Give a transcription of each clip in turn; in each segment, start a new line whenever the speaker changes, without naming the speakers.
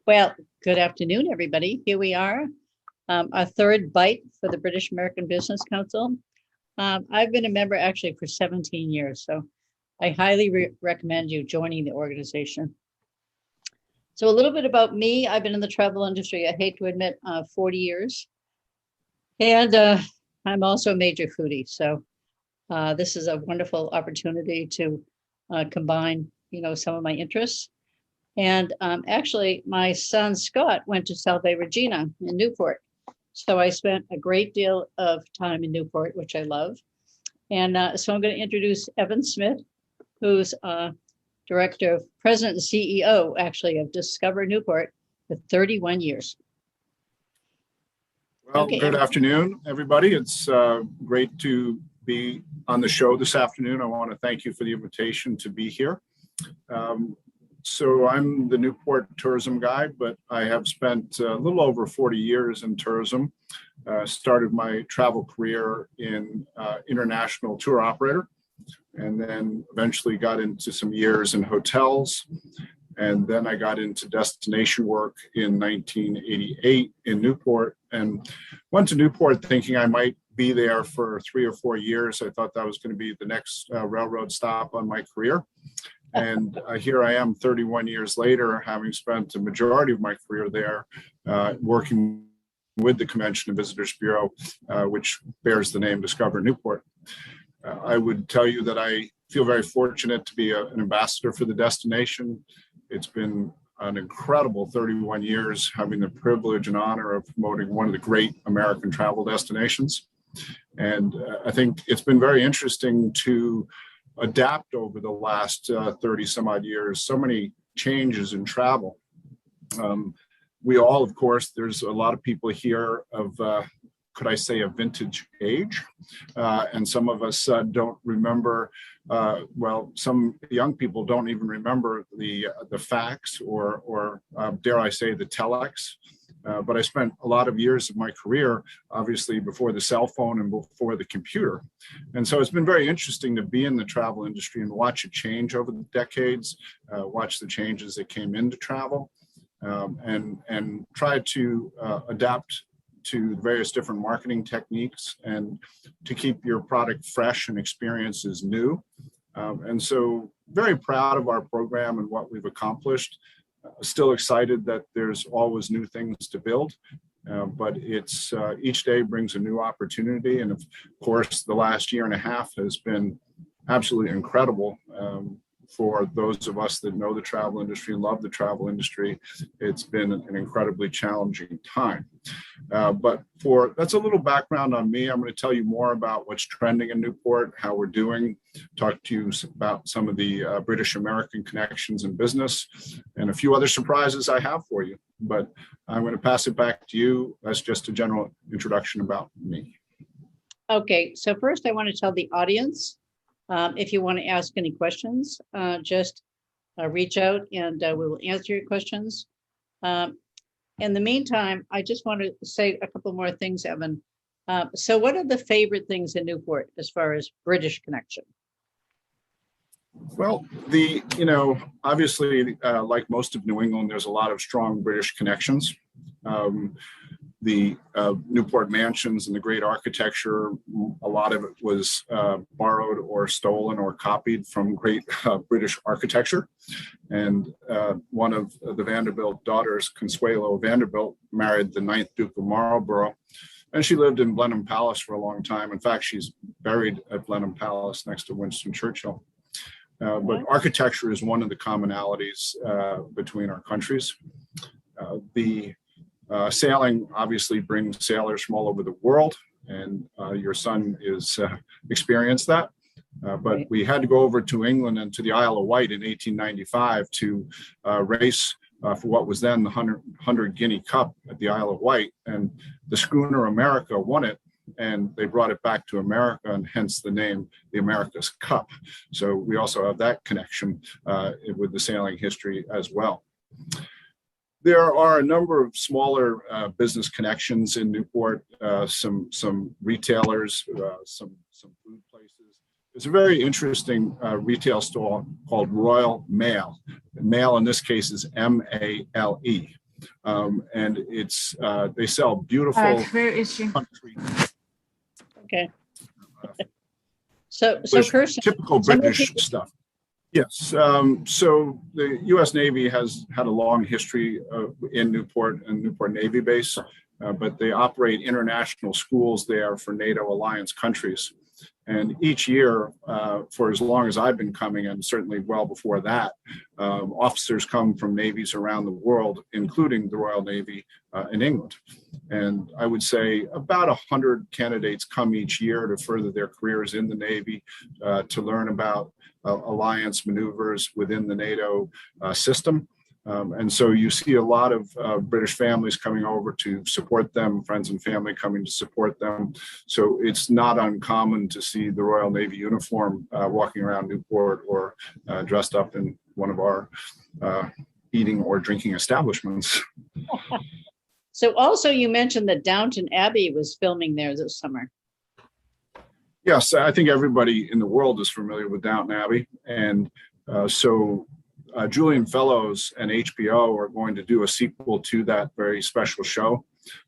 Well, good afternoon, everybody. Here we are, our third bite for the British American Business Council. I've been a member actually for 17 years, so I highly recommend you joining the organization. So a little bit about me. I've been in the travel industry, I hate to admit, 40 years. And I'm also a major foodie. So this is a wonderful opportunity to combine, some of my interests. And actually, my son, Scott, went to South Bay Regina in Newport. So I spent a great deal of time in Newport, which I love. And so I'm going to introduce Evan Smith, who's Director, President and CEO, actually, of Discover Newport for 31 years.
Well, okay. Good afternoon, everybody. It's great to be on the show this afternoon. I want to thank you for the invitation to be here. So I'm the Newport tourism guide, but I have spent a little over 40 years in tourism. Started my travel career in international tour operator, and then eventually got into some years in hotels. And then I got into destination work in 1988 in Newport, and went to Newport thinking I might be there for 3 or 4 years. I thought that was going to be the next railroad stop on my career. And here I am 31 years later, having spent the majority of my career there, working with the Convention and Visitors Bureau, which bears the name Discover Newport. I would tell you that I feel very fortunate to be an ambassador for the destination. It's been an incredible 31 years having the privilege and honor of promoting one of the great American travel destinations. And I think it's been very interesting to adapt over the last 30 some odd years, so many changes in travel. We all, of course, there's a lot of people here of, could I say, a vintage age. And some of us don't remember, well, some young people don't even remember the fax or dare I say, the telex. But I spent a lot of years of my career, obviously, before the cell phone and before the computer. And so it's been very interesting to be in the travel industry and watch it change over the decades, watch the changes that came into travel, and try to adapt to various different marketing techniques and to keep your product fresh and experiences new. And so very proud of our program and what we've accomplished. Still excited that there's always new things to build, but it's each day brings a new opportunity. And of course, the last year and a half has been absolutely incredible. For those of us that know the travel industry and love the travel industry, it's been an incredibly challenging time. But that's a little background on me. I'm going to tell you more about what's trending in Newport, how we're doing, talk to you about some of the British American connections in business, and a few other surprises I have for you. But I'm going to pass it back to you. That's just a general introduction about me.
Okay, so first I want to tell the audience, if you want to ask any questions, just reach out and we will answer your questions. In the meantime, I just want to say a couple more things, Evan. So what are the favorite things in Newport as far as British connection?
Well, obviously, like most of New England, there's a lot of strong British connections. The Newport mansions and the great architecture, a lot of it was borrowed or stolen or copied from great British architecture. And one of the Vanderbilt daughters, Consuelo Vanderbilt, married the 9th Duke of Marlborough. And she lived in Blenheim Palace for a long time. In fact, she's buried at Blenheim Palace next to Winston Churchill. But architecture is one of the commonalities between our countries. Sailing obviously brings sailors from all over the world, and your son is experienced that. But we had to go over to England and to the Isle of Wight in 1895 to race for what was then the 100 Guinea Cup at the Isle of Wight. And the schooner America won it, and they brought it back to America, and hence the name, the America's Cup. So we also have that connection with the sailing history as well. There are a number of smaller business connections in Newport, some retailers, some food places. There's a very interesting retail store called Royal Mail. Mail in this case is M-A-L-E. And it's they sell beautiful
Where is she?
country,
Okay. So
British-
Kirsten,
typical
some of the
British
people-
stuff. Yes. So the U.S. Navy has had a long history in Newport and Newport Navy base, but they operate international schools there for NATO alliance countries. And each year, for as long as I've been coming, and certainly well before that, officers come from navies around the world, including the Royal Navy in England. And I would say about 100 candidates come each year to further their careers in the Navy, to learn about alliance maneuvers within the NATO system. And so you see a lot of British families coming over to support them, friends and family coming to support them. So it's not uncommon to see the Royal Navy uniform walking around Newport or dressed up in one of our eating or drinking establishments.
So also you mentioned that Downton Abbey was filming there this summer.
Yes, I think everybody in the world is familiar with Downton Abbey. And so Julian Fellows and HBO are going to do a sequel to that very special show.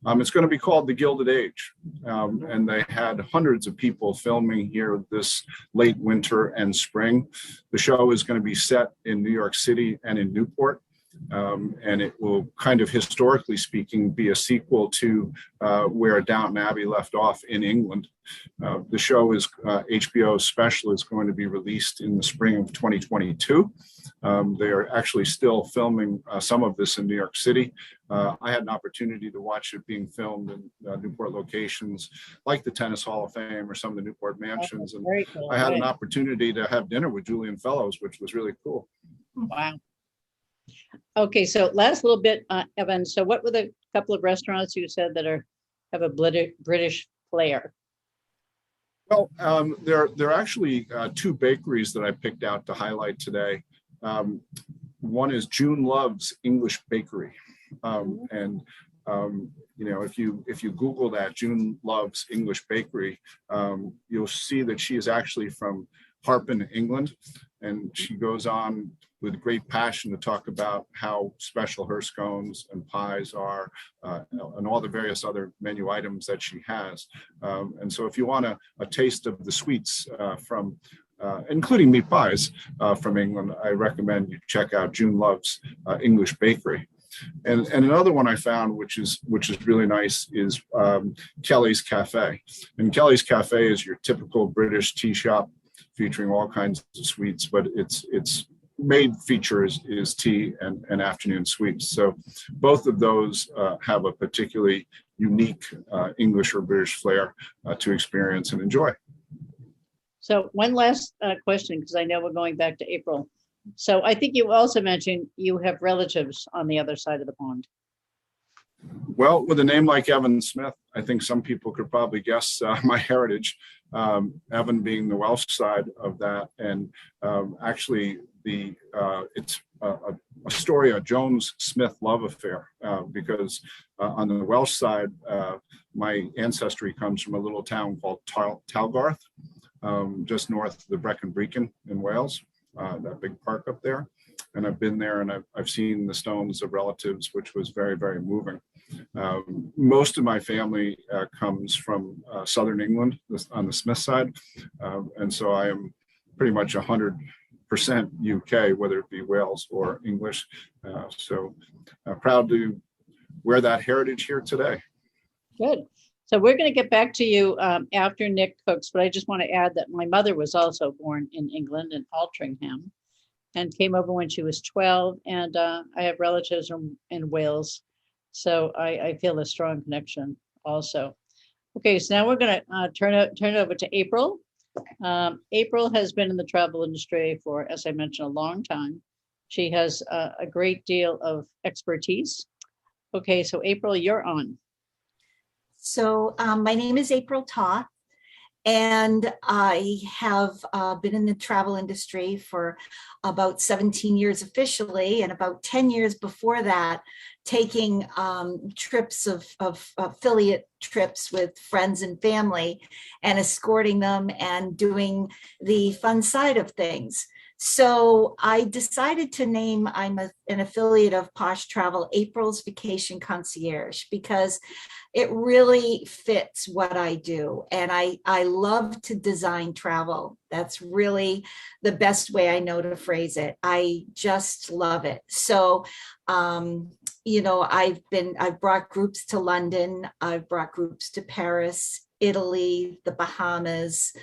It's going to be called The Gilded Age. And they had hundreds of people filming here this late winter and spring. The show is going to be set in New York City and in Newport. And it will kind of historically speaking be a sequel to where Downton Abbey left off in England. The show is HBO's special is going to be released in the spring of 2022. They are actually still filming some of this in New York City. I had an opportunity to watch it being filmed in Newport locations like the Tennis Hall of Fame or some of the Newport mansions. And
Very cool.
I had an
Right.
opportunity to have dinner with Julian Fellows, which was really cool.
Wow. Okay, so last little bit, Evan. So what were the couple of restaurants you said that have a British flair?
Well, there are actually two bakeries that I picked out to highlight today. One is June Love's English Bakery, and if you Google that, June Love's English Bakery, you'll see that she is actually from Harpen, England, and she goes on with great passion to talk about how special her scones and pies are, and all the various other menu items that she has. And so if you want a taste of the sweets from including meat pies from England, I recommend you check out June Love's English Bakery. And another one I found, which is really nice, is Kelly's Cafe. And Kelly's Cafe is your typical British tea shop featuring all kinds of sweets, but its main feature is tea and afternoon sweets. So both of those have a particularly unique English or British flair to experience and enjoy.
So one last question, because I know we're going back to April. So I think you also mentioned you have relatives on the other side of the pond.
Well, with a name like Evan Smith, I think some people could probably guess my heritage. Evan being the Welsh side of that, and actually it's a story, a Jones-Smith love affair, because on the Welsh side, my ancestry comes from a little town called Talgarth, just north of the Brecon Beacon in Wales, that big park up there. And I've been there and I've seen the stones of relatives, which was very, very moving. Most of my family comes from Southern England on the Smith side. And so I am pretty much 100% UK, whether it be Wales or English. So proud to wear that heritage here today.
Good. So we're going to get back to you after Nick cooks, but I just want to add that my mother was also born in England, in Altrincham, and came over when she was 12. And I have relatives in Wales. So I feel a strong connection also. Okay, so now we're going to turn it over to April. April has been in the travel industry for, as I mentioned, a long time. She has a great deal of expertise. Okay, so April, you're on.
So my name is April Toth, and I have been in the travel industry for about 17 years officially, and about 10 years before that, taking trips of affiliate trips with friends and family and escorting them and doing the fun side of things. So I decided to name, an affiliate of Posh Travel, April's Vacation Concierge, because it really fits what I do. And I love to design travel. That's really the best way I know to phrase it. I just love it. So, I've brought groups to London, I've brought groups to Paris, Italy, the Bahamas,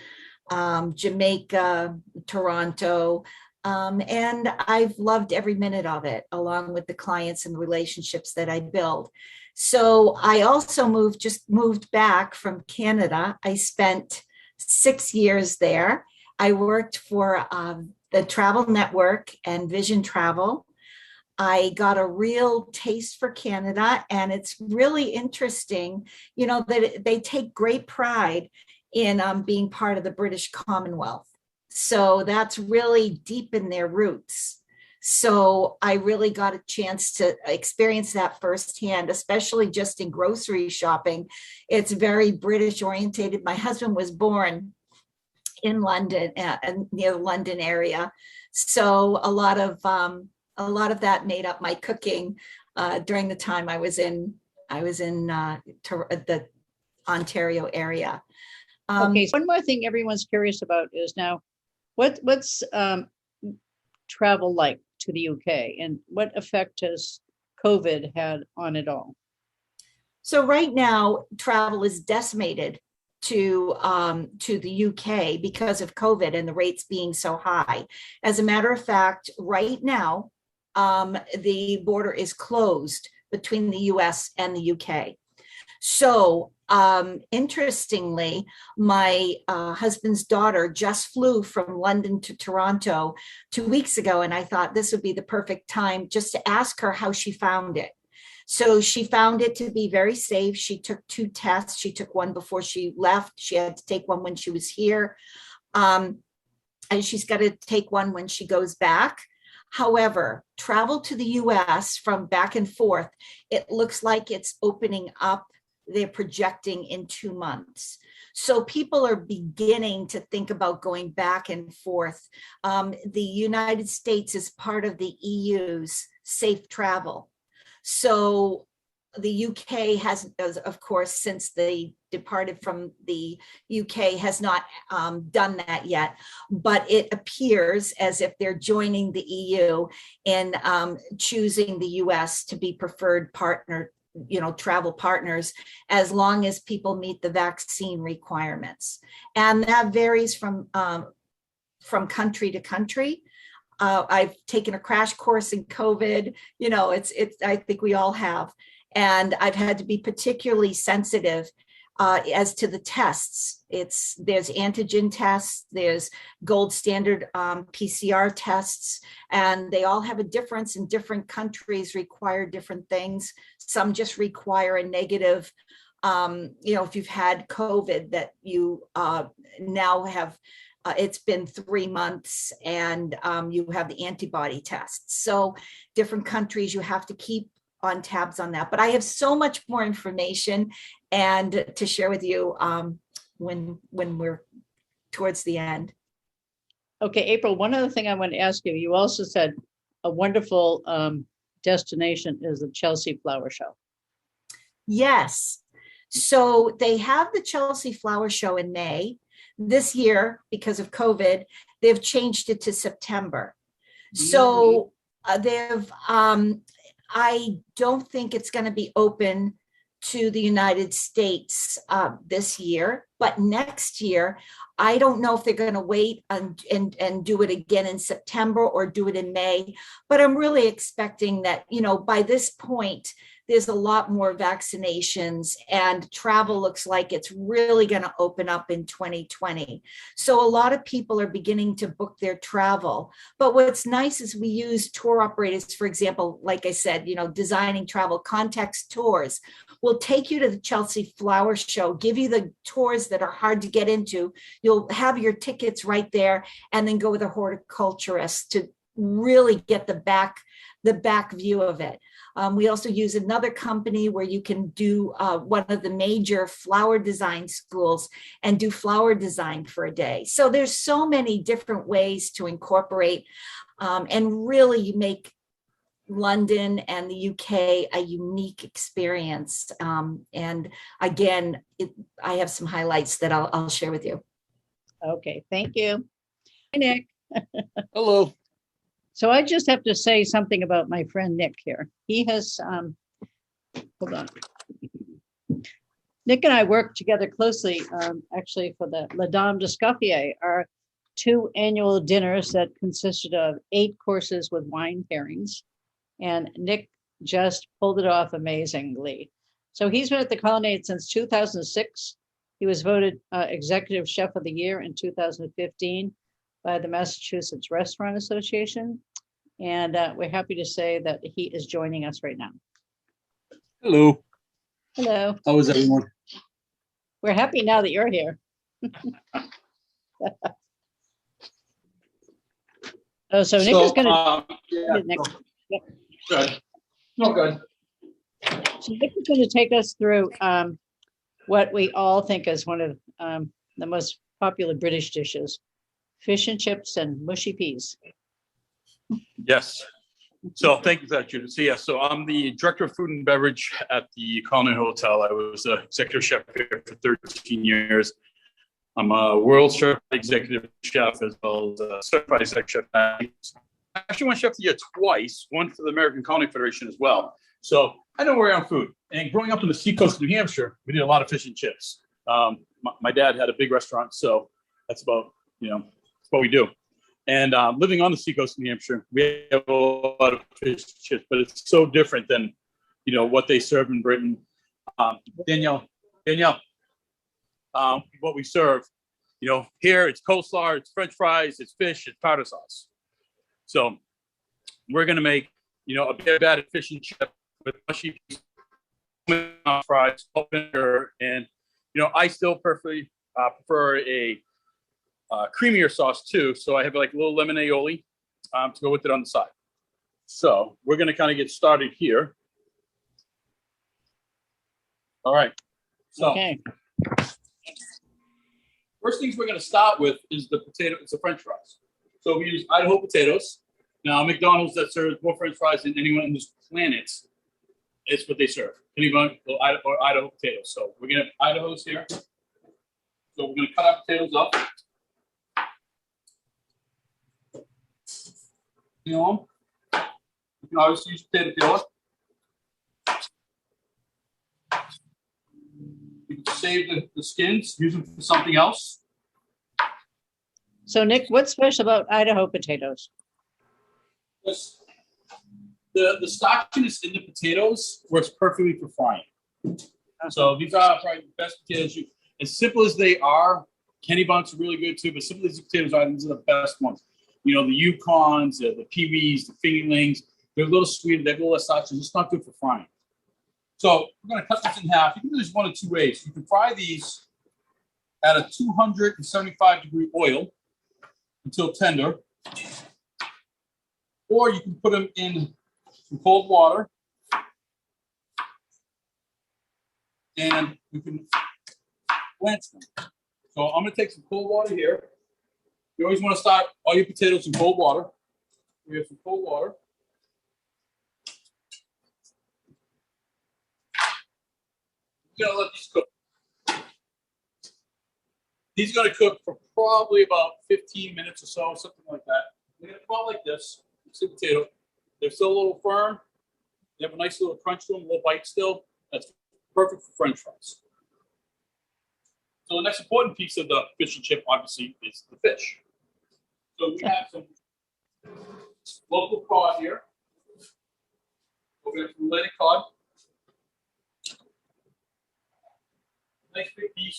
Jamaica, Toronto. And I've loved every minute of it, along with the clients and relationships that I build. So I also moved back from Canada. I spent 6 years there. I worked for the Travel Network and Vision Travel. I got a real taste for Canada, and it's really interesting, that they take great pride in being part of the British Commonwealth. So that's really deep in their roots. So I really got a chance to experience that firsthand, especially just in grocery shopping. It's very British orientated. My husband was born in London, near the London area. So a lot of that made up my cooking during the time I was in the Ontario area.
Okay, so one more thing everyone's curious about is now, what's travel like to the UK, and what effect has COVID had on it all?
So right now, travel is decimated to the UK because of COVID and the rates being so high. As a matter of fact, right now, the border is closed between the US and the UK. So interestingly, my husband's daughter just flew from London to Toronto 2 weeks ago, and I thought this would be the perfect time just to ask her how she found it. So she found it to be very safe. She took 2 tests. She took one before she left. She had to take one when she was here. And she's got to take one when she goes back. However, travel to the US from back and forth, it looks like it's opening up. They're projecting in 2 months. So people are beginning to think about going back and forth. The United States is part of the EU's safe travel. So the UK has, of course, since they departed from the UK, has not done that yet, but it appears as if they're joining the EU in choosing the US to be preferred partner, travel partners, as long as people meet the vaccine requirements. And that varies from country to country. I've taken a crash course in COVID, I think we all have. And I've had to be particularly sensitive as to the tests. There's antigen tests, there's gold standard PCR tests, and they all have a difference, in different countries require different things. Some just require a negative, if you've had COVID, that you now have, it's been 3 months, and you have the antibody tests. So different countries, you have to keep on tabs on that. But I have so much more information and to share with you when we're towards the end.
Okay, April, one other thing I want to ask you, you also said a wonderful destination is the Chelsea Flower Show.
Yes. So they have the Chelsea Flower Show in May. This year, because of COVID, they've changed it to September. So I don't think it's going to be open to the United States this year, but next year, I don't know if they're going to wait and do it again in September or do it in May, but I'm really expecting that, by this point, there's a lot more vaccinations and travel looks like it's really going to open up in 2020. So a lot of people are beginning to book their travel. But what's nice is we use tour operators, for example, like I said, designing travel context tours. We'll take you to the Chelsea Flower Show, give you the tours that are hard to get into. You'll have your tickets right there, and then go with a horticulturist to really get the the back view of it. We also use another company where you can do one of the major flower design schools and do flower design for a day. So there's so many different ways to incorporate and really make London and the UK a unique experience. And again, I have some highlights that I'll share with you.
Okay, thank you. Hi, Nick.
Hello.
So I just have to say something about my friend Nick here. He has, hold on. Nick and I work together closely, actually, for the La Dame d'Escoffier, our 2 annual dinners that consisted of 8 courses with wine pairings. And Nick just pulled it off amazingly. So he's been at the Colonnade since 2006. He was voted Executive Chef of the Year in 2015 by the Massachusetts Restaurant Association. And we're happy to say that he is joining us right now.
Hello.
Hello.
How is everyone?
We're happy now that you're here. Oh, so Nick is going to.
Yeah,
Nick. Yep.
good. No, good.
So Nick is going to take us through what we all think is one of the most popular British dishes, fish and chips and mushy peas.
Yes. So thank you for that, Judith. So yeah, so I'm the director of food and beverage at the Colonnade Hotel. I was executive chef here for 13 years. I'm a world certified executive chef as well as a certified executive chef. I actually won Chef of the Year twice, one for the American Culinary Federation as well. So I know where I am food. And growing up on the seacoast of New Hampshire, we did a lot of fish and chips. My dad had a big restaurant, so that's about, that's what we do. And living on the seacoast of New Hampshire, we have a lot of fish and chips, but it's so different than, what they serve in Britain. Danielle, what we serve, here it's coleslaw, it's French fries, it's fish, it's tartar sauce. So we're going to make, a big batted fish and chip with mushy fries, salt vinegar, and, I still prefer a creamier sauce too. So I have like a little lemon aioli to go with it on the side. So we're going to kind of get started here. All right. So
Okay.
first things we're going to start with is the potato. It's the French fries. So we use Idaho potatoes. Now McDonald's that serves more French fries than anyone on this planet. It's what they serve. Anyone or Idaho potatoes. So we're going to have Idaho's here. So we're going to cut our potatoes up. You can obviously use potato peeler. You can save the skins, use them for something else.
So Nick, what's special about Idaho potatoes?
The starchiness in the potatoes works perfectly for frying. So these are probably the best potatoes. As simple as they are, Kenny Bunts are really good too, but simple as these potatoes are, these are the best ones. The Yukons, the Pee-wees, the fingerlings, they're a little sweeter, they're a little less starchy, it's just not good for frying. So we're going to cut this in half. You can do this one of two ways. You can fry these at a 275 degree oil until tender, or you can put them in some cold water and you can blanch them. So I'm going to take some cold water here. You always want to start all your potatoes in cold water. We have some cold water. We're going to let these cook. These are going to cook for probably about 15 minutes or so, something like that. They're going to come out like this. See the potato. They're still a little firm. They have a nice little crunch to them, a little bite still. That's perfect for French fries. So the next important piece of the fish and chip, obviously, is the fish. So we have some local cod here. We're going to have related cod. Nice big piece.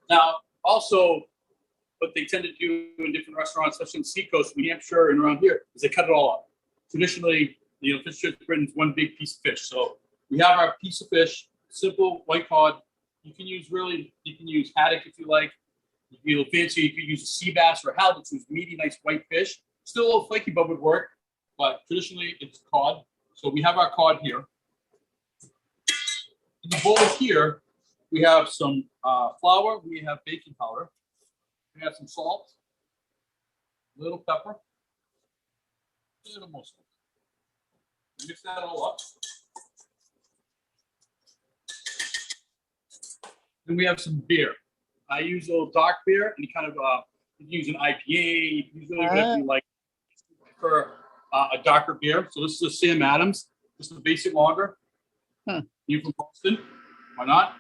Now, also, what they tend to do in different restaurants, especially in the seacoast, New Hampshire, and around here, is they cut it all up. Traditionally, fish chips Britain is one big piece of fish. So we have our piece of fish, simple white cod. You can use haddock if you like. You can be a little fancy. You could use a sea bass or halibut, which is meaty, nice white fish. Still a little flaky, but would work. But traditionally, it's cod. So we have our cod here. In the bowl here, we have some flour, we have baking powder, we have some salt, a little pepper, a little more salt. Mix that all up. Then we have some beer. I use a little dark beer, and you kind of you can use an IPA, you can use a little bit if you like for a darker beer. So this is a Sam Adams, just a basic lager. You from Boston, why not?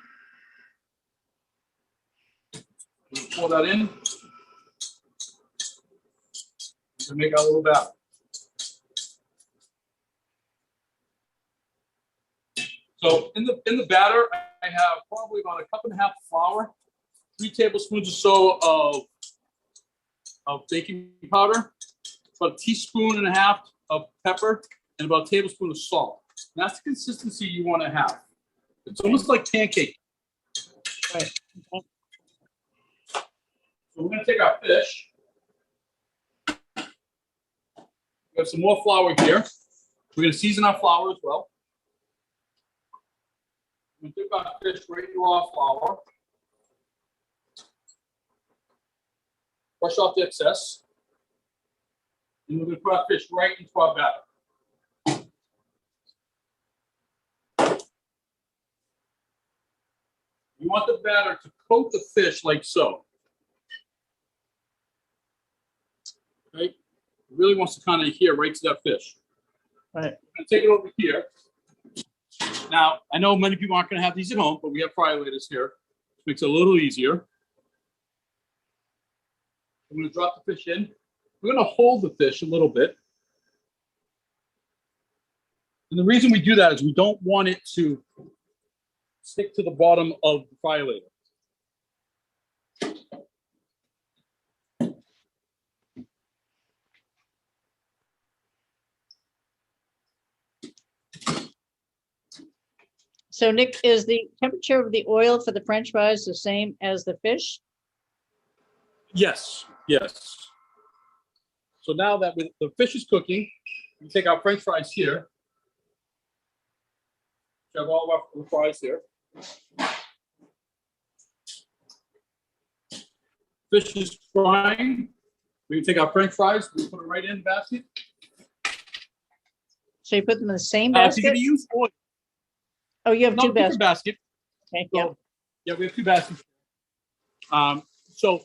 We'll pour that in. To make our little batter. So in the batter, I have probably about a cup and a half of flour, 3 tablespoons or so of baking powder, about a teaspoon and a half of pepper, and about a tablespoon of salt. And that's the consistency you want to have. It's almost like pancake.
Right. Okay.
So we're going to take our fish. We have some more flour here. We're going to season our flour as well. We took our fish right into our flour. Brush off the excess. And we're going to put our fish right into our batter. You want the batter to coat the fish like so. Okay? It really wants to kind of adhere right to that fish.
Right.
I'm going to take it over here. Now, I know many people aren't going to have these at home, but we have fryolators here, which makes it a little easier. I'm going to drop the fish in. We're going to hold the fish a little bit. And the reason we do that is we don't want it to stick to the bottom of the fryolator.
So Nick, is the temperature of the oil for the French fries the same as the fish?
Yes, yes. So now that the fish is cooking, we take our French fries here. We have all of our fries here. Fish is frying. We can take our French fries, we put them right in the basket.
So you put them in the same
If you're
basket?
going to use oil,
Oh, you have
no,
two
different
baskets.
basket.
Okay,
So, yeah, we have 2 baskets. So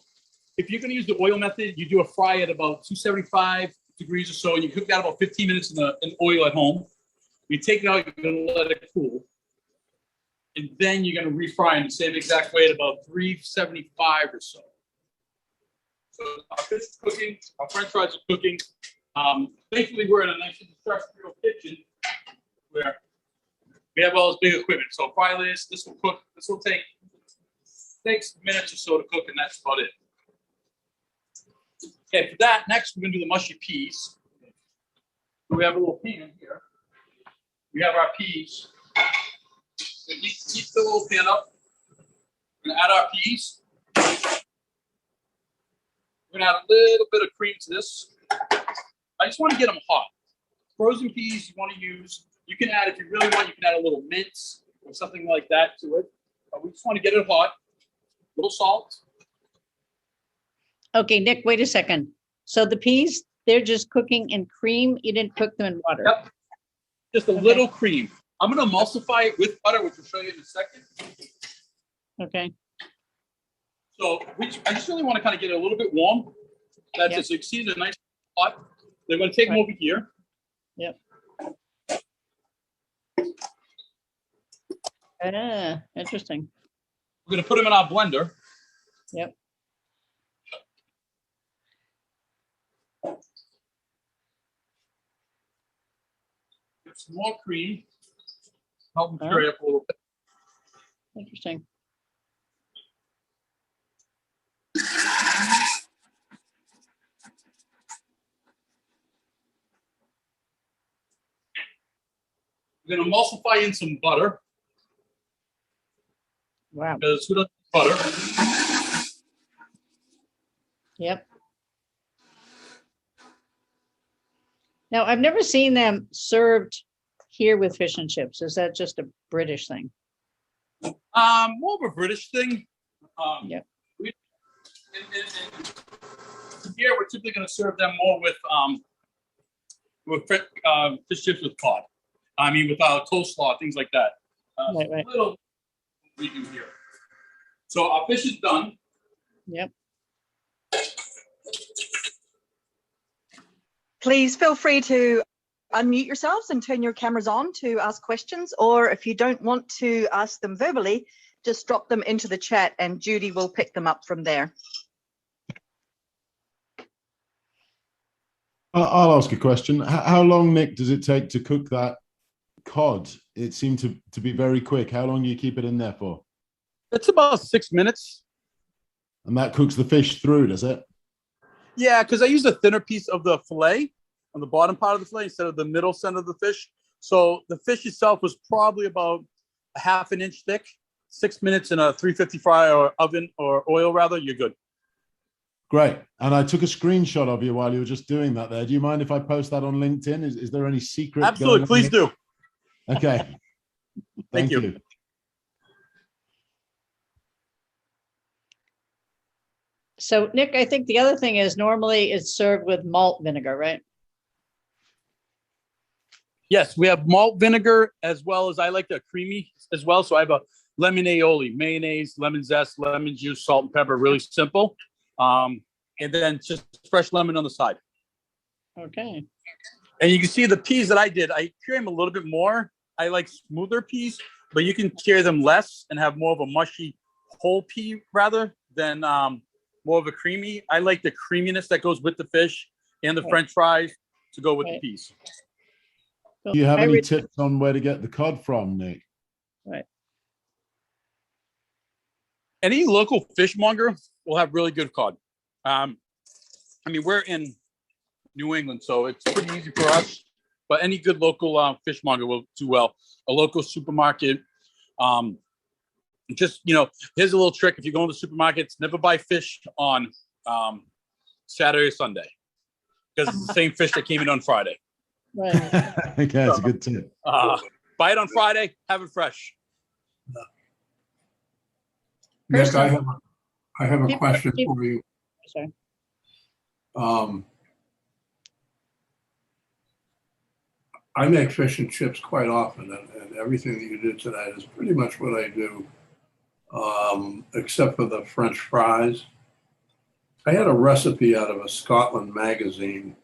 if you're going to use the oil method, you do a fry at about 275 degrees or so, and you cook that about 15 minutes in oil at home. You take it out, you're going to let it cool. And then you're going to refry in the same exact way at about 375 or so. So our fish is cooking, our French fries are cooking. Thankfully, we're in a nice industrial kitchen where we have all this big equipment. So fryolators, this will cook. This will take 6 minutes or so to cook, and that's about it. Okay, for that, next we're going to do the mushy peas. So we have a little pan here. We have our peas. So heat the little pan up. We're going to add our peas. We're going to add a little bit of cream to this. I just want to get them hot. Frozen peas you want to use. You can add, if you really want, you can add a little mince or something like that to it. But we just want to get it hot. A little salt.
Okay, Nick, wait a second. So the peas, they're just cooking in cream. You didn't cook them in water.
Yep. Just a little cream. I'm going to emulsify it with butter, which we'll show you in a second.
Okay.
So I just really want to kind of get it a little bit warm. That's
Yep.
it. So you can see the nice hot. They're going to take them over here.
Yep. Interesting.
We're going to put them in our blender.
Yep.
Get some more cream. Help them
Huh?
curry up a little bit.
Interesting.
We're going to emulsify in some butter.
Wow.
Because who doesn't like butter?
Yep. Now, I've never seen them served here with fish and chips? Is that just a British thing?
More of a British thing.
Yep.
Here we're typically going to serve them more with fish chips with cod. I mean, with coleslaw, things like that.
Right.
Little we do here. So our fish is done.
Yep.
Please feel free to unmute yourselves and turn your cameras on to ask questions, or if you don't want to ask them verbally, just drop them into the chat and Judy will pick them up from there.
I'll ask a question. How long, Nick, does it take to cook that cod? It seemed to be very quick. How long do you keep it in there for?
It's about 6 minutes.
And that cooks the fish through, does it?
Yeah, because I use a thinner piece of the fillet on the bottom part of the fillet instead of the middle center of the fish. So the fish itself was probably about a half an inch thick. 6 minutes in a 350 fry or oven or oil rather, you're good.
Great. And I took a screenshot of you while you were just doing that there. Do you mind if I post that on LinkedIn? Is there any secret?
Absolutely, please do.
Okay.
Thank you.
So Nick, I think the other thing is normally it's served with malt vinegar, right?
Yes, we have malt vinegar as well as I like the creamy as well. So I have a lemon aioli, mayonnaise, lemon zest, lemon juice, salt and pepper, really simple. And then just fresh lemon on the side.
Okay.
And you can see the peas that I did. I cure them a little bit more. I like smoother peas, but you can cure them less and have more of a mushy whole pea rather than more of a creamy. I like the creaminess that goes with the fish and the French fries to go with the peas.
Do you have any tips on where to get the cod from, Nick?
Right.
Any local fishmonger will have really good cod. I mean, we're in New England, so it's pretty easy for us. But any good local fishmonger will do well. A local supermarket. Just, here's a little trick. If you go in the supermarkets, never buy fish on Saturday or Sunday. Because it's the same fish that came in on Friday.
Right.
Okay, that's a good tip.
Buy it on Friday, have it fresh.
Nick, I have a question for you.
Sorry.
I make fish and chips quite often, and everything that you did tonight is pretty much what I do, except for the French fries. I had a recipe out of a Scotland magazine,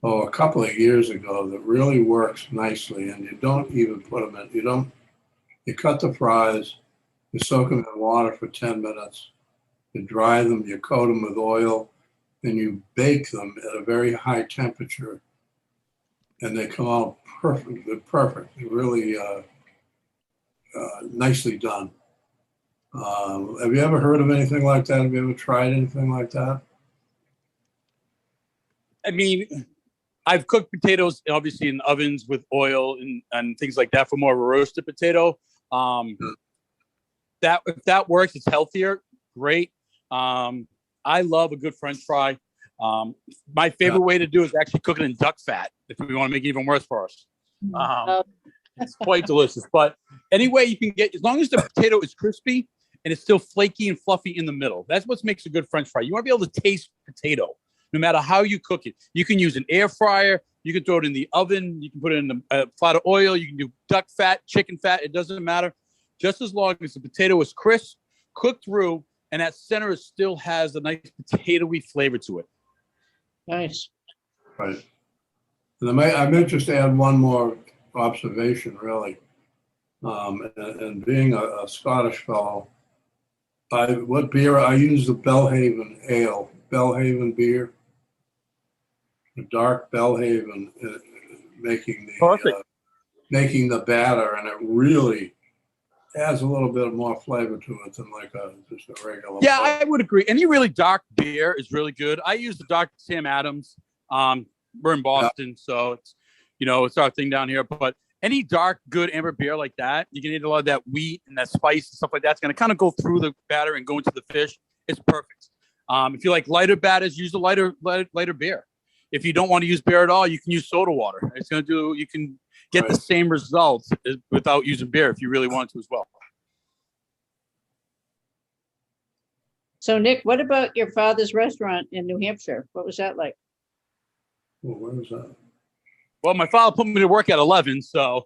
a couple of years ago that really works nicely, and you don't even put them in. You cut the fries, you soak them in water for 10 minutes, you dry them, you coat them with oil, and you bake them at a very high temperature. And they come out perfect, really nicely done. Have you ever heard of anything like that? Have you ever tried anything like that?
I mean, I've cooked potatoes, obviously, in ovens with oil and things like that for more of a roasted potato. If that works, it's healthier. Great. I love a good French fry. My favorite way to do it is actually cook it in duck fat, if we want to make it even worse for us. It's quite delicious. But any way you can get, as long as the potato is crispy and it's still flaky and fluffy in the middle, that's what makes a good French fry. You want to be able to taste potato, no matter how you cook it. You can use an air fryer. You can throw it in the oven. You can put it in a flat of oil. You can do duck fat, chicken fat. It doesn't matter. Just as long as the potato is crisp, cooked through, and that center still has a nice potatoey flavor to it.
Nice.
Right. And I'm interested to add one more observation, really. And being a Scottish fellow, what beer I use? The Belhaven ale, Belhaven beer, the dark Belhaven, making the batter, and it really adds a little bit more flavor to it than just a regular.
Yeah, I would agree. Any really dark beer is really good. I use the Dr. Sam Adams. We're in Boston, so it's our thing down here. But any dark, good amber beer like that, you can eat a lot of that wheat and that spice and stuff like that. It's going to kind of go through the batter and go into the fish. It's perfect. If you like lighter batters, use a lighter beer. If you don't want to use beer at all, you can use soda water. It's going to do. get the
Right.
same results without using beer if you really want to as well.
So Nick, what about your father's restaurant in New Hampshire? What was that like?
Well, where was that?
Well, my father put me to work at 11, so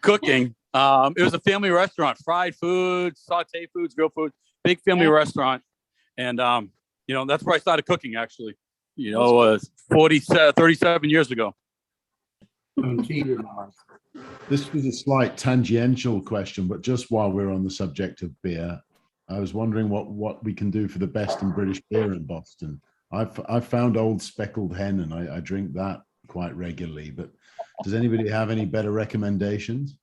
cooking. It was a family restaurant, fried food, saute foods, grilled food, big family
Yeah.
restaurant. And, that's where I started cooking, actually, 37 years ago.
17.
This was a slight tangential question, but just while we're on the subject of beer, I was wondering what we can do for the best in British beer in Boston. I've found Old Speckled Hen, and I drink that quite regularly. But does anybody have any better recommendations?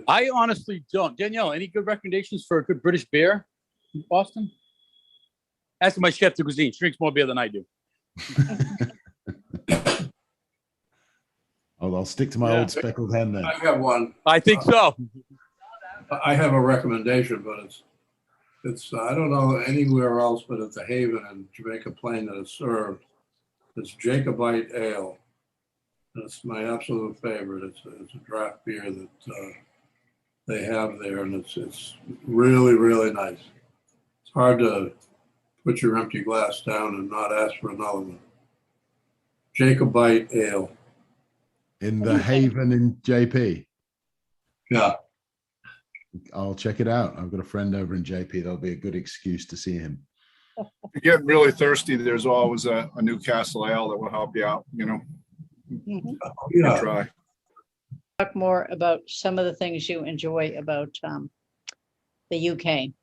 I honestly don't. Danielle, any good recommendations for a good British beer in Boston? Ask my chef de cuisine. She drinks more beer than I do.
I'll stick to my Old Speckled Hen then.
I have one.
I think so.
I have a recommendation, but it's I don't know anywhere else but at the Haven in Jamaica Plain that it's served. It's Jacobite Ale. It's my absolute favorite. It's a draft beer that they have there, and it's really, really nice. It's hard to put your empty glass down and not ask for another one. Jacobite Ale.
In the Haven in JP.
Yeah.
I'll check it out. I've got a friend over in JP. That'll be a good excuse to see him.
If you're getting really thirsty, there's always a Newcastle Ale that will help you out,
Mhm.
Yeah.
try.
Talk more about some of the things you enjoy about the UK.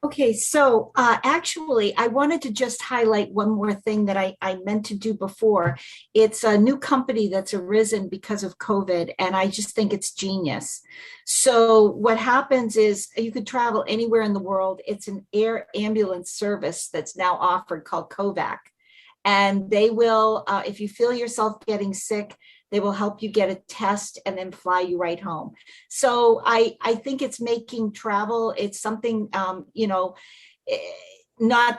Okay, so actually, I wanted to just highlight one more thing that I meant to do before. It's a new company that's arisen because of COVID, and I just think it's genius. So what happens is you could travel anywhere in the world. It's an air ambulance service that's now offered called Kovac. And they will, if you feel yourself getting sick, they will help you get a test and then fly you right home. So I think it's making travel, it's something, not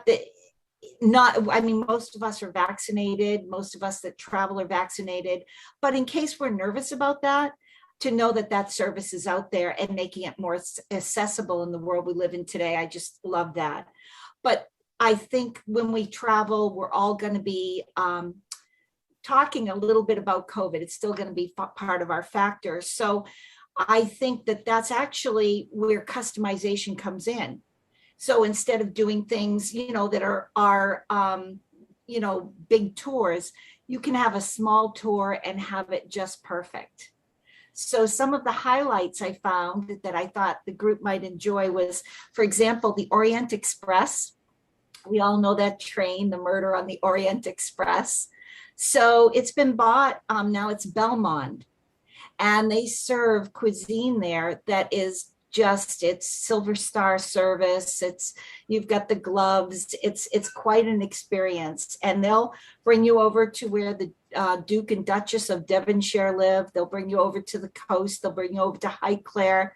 that, I mean, most of us are vaccinated. Most of us that travel are vaccinated. But in case we're nervous about that, to know that that service is out there and making it more accessible in the world we live in today, I just love that. But I think when we travel, we're all going to be talking a little bit about COVID. It's still going to be part of our factors. So I think that that's actually where customization comes in. So instead of doing things, that are big tours, you can have a small tour and have it just perfect. So some of the highlights I found that I thought the group might enjoy was, for example, the Orient Express. We all know that train, the murder on the Orient Express. So it's been bought, now it's Belmont, and they serve cuisine there that is it's Silver Star service. You've got the gloves. It's quite an experience, and they'll bring you over to where the Duke and Duchess of Devonshire live. They'll bring you over to the coast. They'll bring you over to Highclere.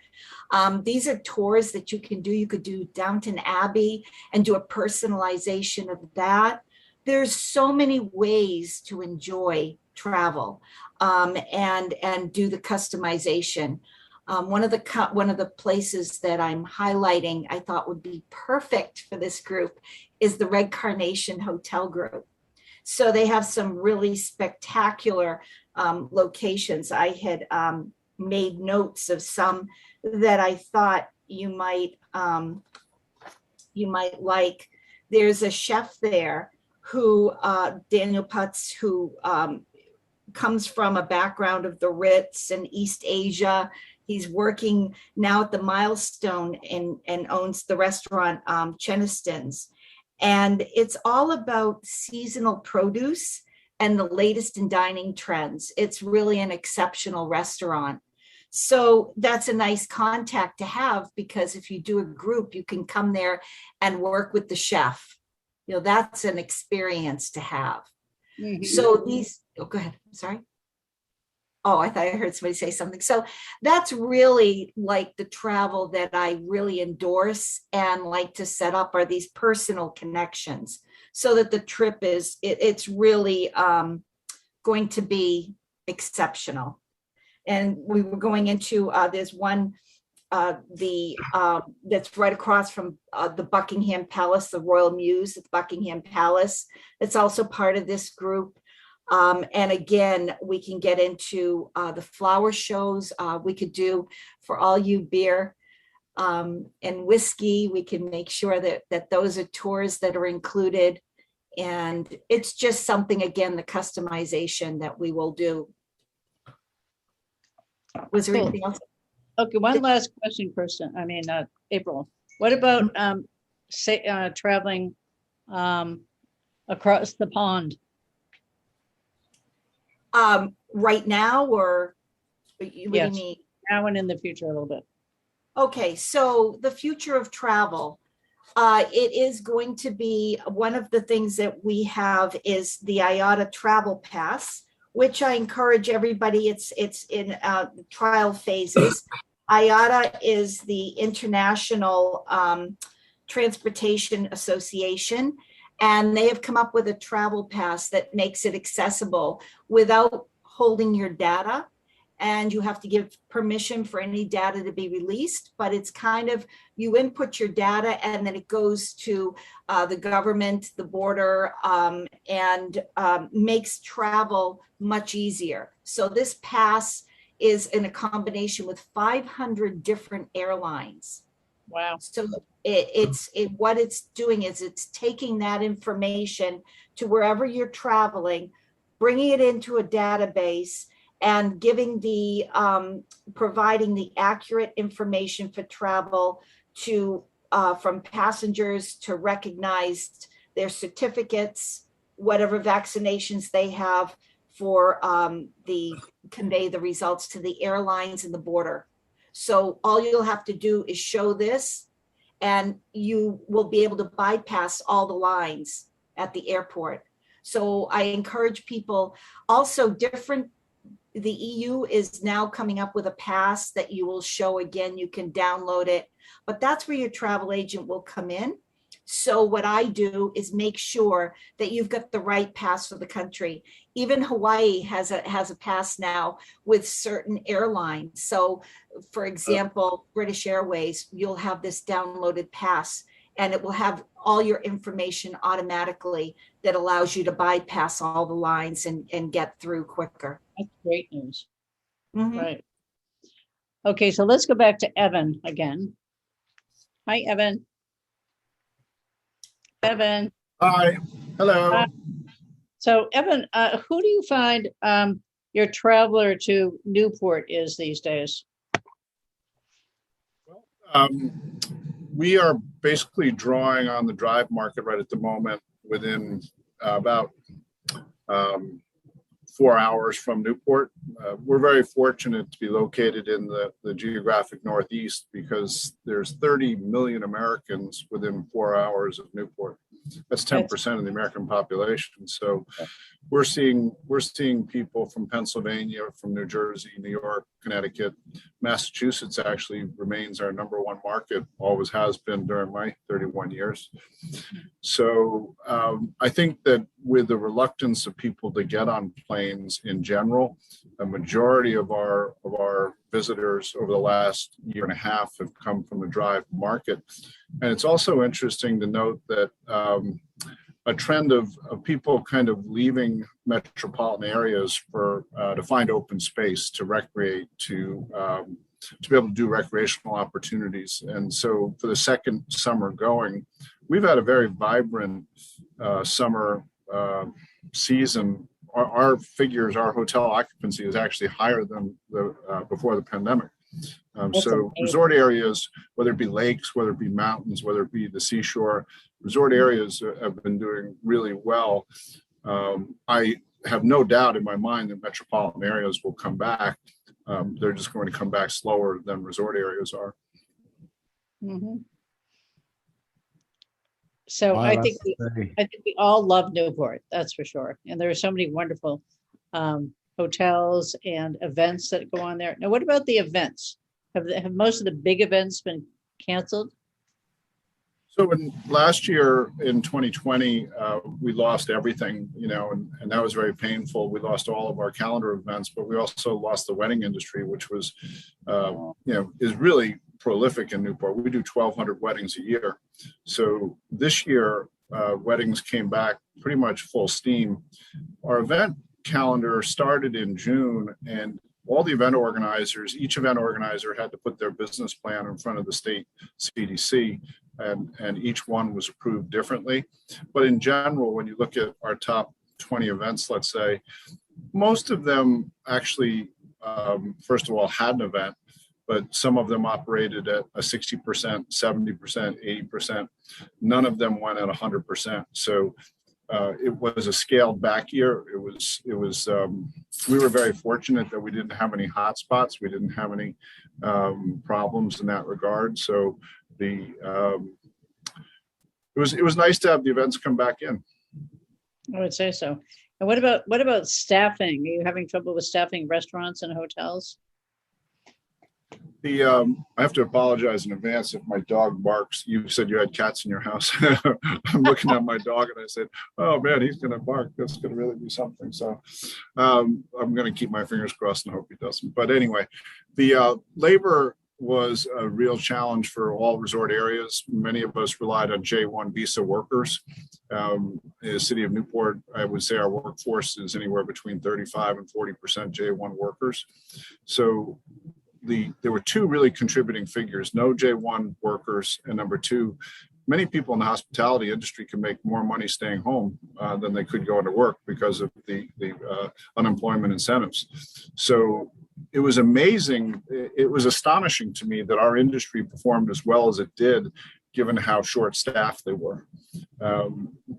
These are tours that you can do. You could do Downton Abbey and do a personalization of that. There's so many ways to enjoy travel and do the customization. One of the places that I'm highlighting I thought would be perfect for this group is the Red Carnation Hotel Group. So they have some really spectacular locations. I had made notes of some that I thought you might like. There's a chef there who Daniel Putz, who comes from a background of the Ritz and East Asia. He's working now at the Milestone and owns the restaurant Cheniston's. And it's all about seasonal produce and the latest in dining trends. It's really an exceptional restaurant. So that's a nice contact to have, because if you do a group, you can come there and work with the chef. That's an experience to have. Mm-hmm. So go ahead. Sorry. Oh, I thought I heard somebody say something. So that's really like the travel that I really endorse and like to set up, are these personal connections, so that the trip it's really going to be exceptional. And we were going into, there's one, that's right across from the Buckingham Palace, the Royal Mews at Buckingham Palace. It's also part of this group. And again, we can get into the flower shows. We could do for all you beer and whiskey. We can make sure that those are tours that are included. And it's just something, again, the customization that we will do. Was there
Cool.
anything else?
Okay, one last question, Kirsten. I mean, April. What about traveling across the pond?
Right now, or what do you
Yes.
mean?
Now and in the future a little bit.
Okay, so the future of travel, it is going to be one of the things that we have is the IATA Travel Pass, which I encourage everybody. It's in trial phases. IATA is the International Transportation Association, and they have come up with a travel pass that makes it accessible without holding your data. And you have to give permission for any data to be released, but it's kind of, you input your data and then it goes to the government, the border, and makes travel much easier. So this pass is in a combination with 500 different airlines.
Wow.
So what it's doing is it's taking that information to wherever you're traveling, bringing it into a database, and giving the providing the accurate information for travel to from passengers to recognize their certificates, whatever vaccinations they have for convey the results to the airlines and the border. So all you'll have to do is show this, and you will be able to bypass all the lines at the airport. So I encourage people also the EU is now coming up with a pass that you will show. Again, you can download it, but that's where your travel agent will come in. So what I do is make sure that you've got the right pass for the country. Even Hawaii has a pass now with certain airlines. So for example, British Airways, you'll have this downloaded pass and it will have all your information automatically that allows you to bypass all the lines and get through quicker.
That's great news.
Mhm.
Right. Okay, so let's go back to Evan again. Hi, Evan. Evan.
Hi, hello.
Hi. So Evan, who do you find your traveler to Newport is these days?
We are basically drawing on the drive market right at the moment within about 4 hours from Newport. We're very fortunate to be located in the geographic Northeast because there's 30 million Americans within 4 hours of Newport. That's 10% of the American population. So we're seeing people from Pennsylvania, from New Jersey, New York, Connecticut. Massachusetts actually remains our #1 market, always has been during my 31 years. So I think that with the reluctance of people to get on planes in general, a majority of our visitors over the last year and a half have come from the drive market. And it's also interesting to note that a trend of people kind of leaving metropolitan areas to find open space, to recreate, to be able to do recreational opportunities. And so for the second summer going, we've had a very vibrant summer season. Our figures, our hotel occupancy is actually higher than before the pandemic. So resort areas, whether it be lakes, whether it be mountains, whether it be the seashore, resort areas have been doing really well. I have no doubt in my mind that metropolitan areas will come back. They're just going to come back slower than resort areas are.
Mm-hmm. So I think we all love Newport, that's for sure. And there are so many wonderful hotels and events that go on there. Now, what about the events? Have most of the big events been canceled?
So last year in 2020, we lost everything, and that was very painful. We lost all of our calendar events, but we also lost the wedding industry, which was, is really prolific in Newport. We do 1,200 weddings a year. So this year, weddings came back pretty much full steam. Our event calendar started in June, and all the event organizers, each event organizer had to put their business plan in front of the state CDC, and each one was approved differently. But in general, when you look at our top 20 events, let's say, most of them actually, first of all, had an event, but some of them operated at a 60%, 70%, 80%. None of them went at 100%. So it was a scaled back year. We were very fortunate that we didn't have any hot spots. We didn't have any problems in that regard. So it was nice to have the events come back in.
I would say so. And what about staffing? Are you having trouble with staffing restaurants and hotels?
I have to apologize in advance if my dog barks. You said you had cats in your house. I'm looking at my dog and I said, oh man, he's going to bark. That's going to really be something. So I'm going to keep my fingers crossed and hope he doesn't. But anyway, the labor was a real challenge for all resort areas. Many of us relied on J1 visa workers. In the city of Newport, I would say our workforce is anywhere between 35 and 40% J1 workers. So there were two really contributing figures: no J1 workers, and number two, many people in the hospitality industry can make more money staying home than they could going to work because of the unemployment incentives. So it was amazing. It was astonishing to me that our industry performed as well as it did, given how short-staffed they were.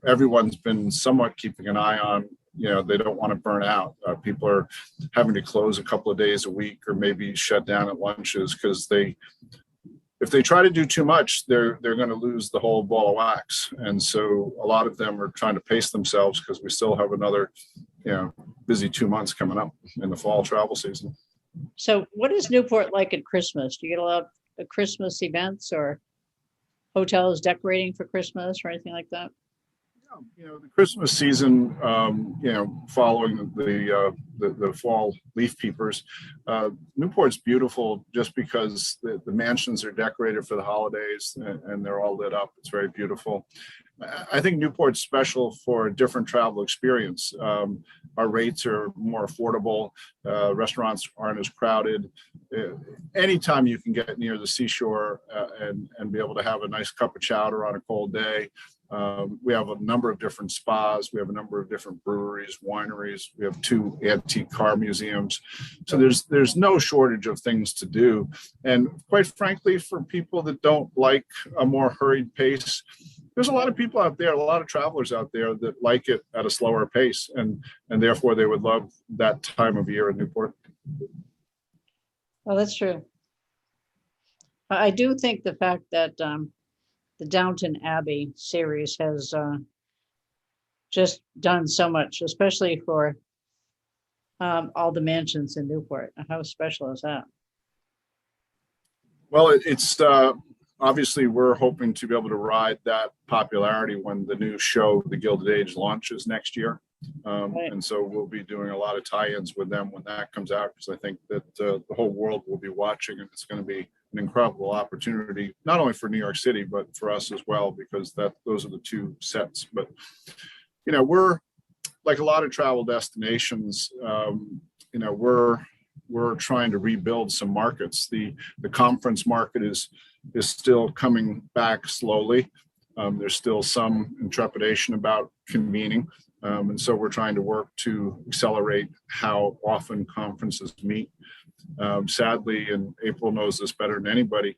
Everyone's been somewhat keeping an eye on, they don't want to burn out. People are having to close a couple of days a week or maybe shut down at lunches because if they try to do too much, they're going to lose the whole ball of wax. And so a lot of them are trying to pace themselves because we still have another, busy 2 months coming up in the fall travel season.
So what is Newport like at Christmas? Do you get a lot of Christmas events or hotels decorating for Christmas or anything like that?
The Christmas season, following the fall leaf peepers, Newport's beautiful just because the mansions are decorated for the holidays and they're all lit up. It's very beautiful. I think Newport's special for a different travel experience. Our rates are more affordable. Restaurants aren't as crowded. Anytime you can get near the seashore and be able to have a nice cup of chowder on a cold day. We have a number of different spas. We have a number of different breweries, wineries. We have 2 antique car museums. So there's no shortage of things to do. And quite frankly, for people that don't like a more hurried pace, there's a lot of people out there, a lot of travelers out there that like it at a slower pace, and therefore they would love that time of year in Newport.
Well, that's true. I do think the fact that the Downton Abbey series has just done so much, especially for all the mansions in Newport. How special is that?
Well, it's obviously we're hoping to be able to ride that popularity when the new show, The Gilded Age, launches next year.
Right.
And so we'll be doing a lot of tie-ins with them when that comes out, because I think that the whole world will be watching, and it's going to be an incredible opportunity, not only for New York City, but for us as well, because those are the two sets. But, we're like a lot of travel destinations, we're trying to rebuild some markets. The conference market is still coming back slowly. There's still some trepidation about convening. And so we're trying to work to accelerate how often conferences meet. Sadly, and April knows this better than anybody,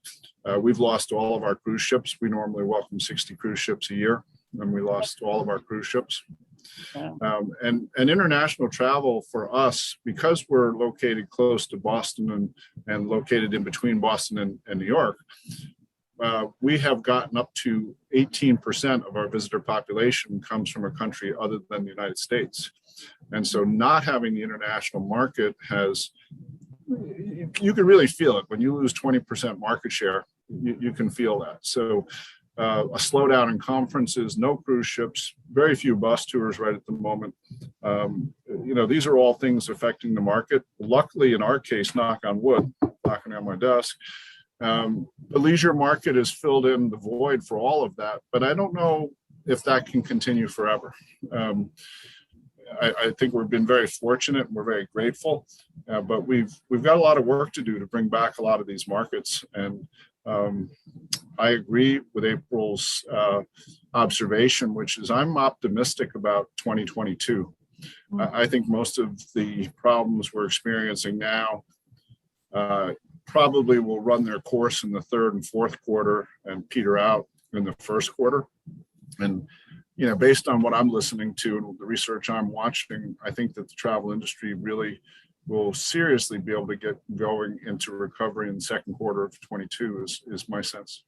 we've lost all of our cruise ships. We normally welcome 60 cruise ships a year, and we lost all of our cruise ships.
Wow.
And international travel for us, because we're located close to Boston and located in between Boston and New York, we have gotten up to 18% of our visitor population comes from a country other than the United States. And so not having the international market you can really feel it. When you lose 20% market share, you can feel that. So a slowdown in conferences, no cruise ships, very few bus tours right at the moment. These are all things affecting the market. Luckily, in our case, knock on wood, knocking on my desk, the leisure market has filled in the void for all of that, but I don't know if that can continue forever. I think we've been very fortunate and we're very grateful, but we've got a lot of work to do to bring back a lot of these markets. And I agree with April's observation, which is I'm optimistic about 2022. I think most of the problems we're experiencing now probably will run their course in the third and fourth quarter and peter out in the first quarter. And based on what I'm listening to and the research I'm watching, I think that the travel industry really will seriously be able to get going into recovery in the second quarter of 22 is my sense.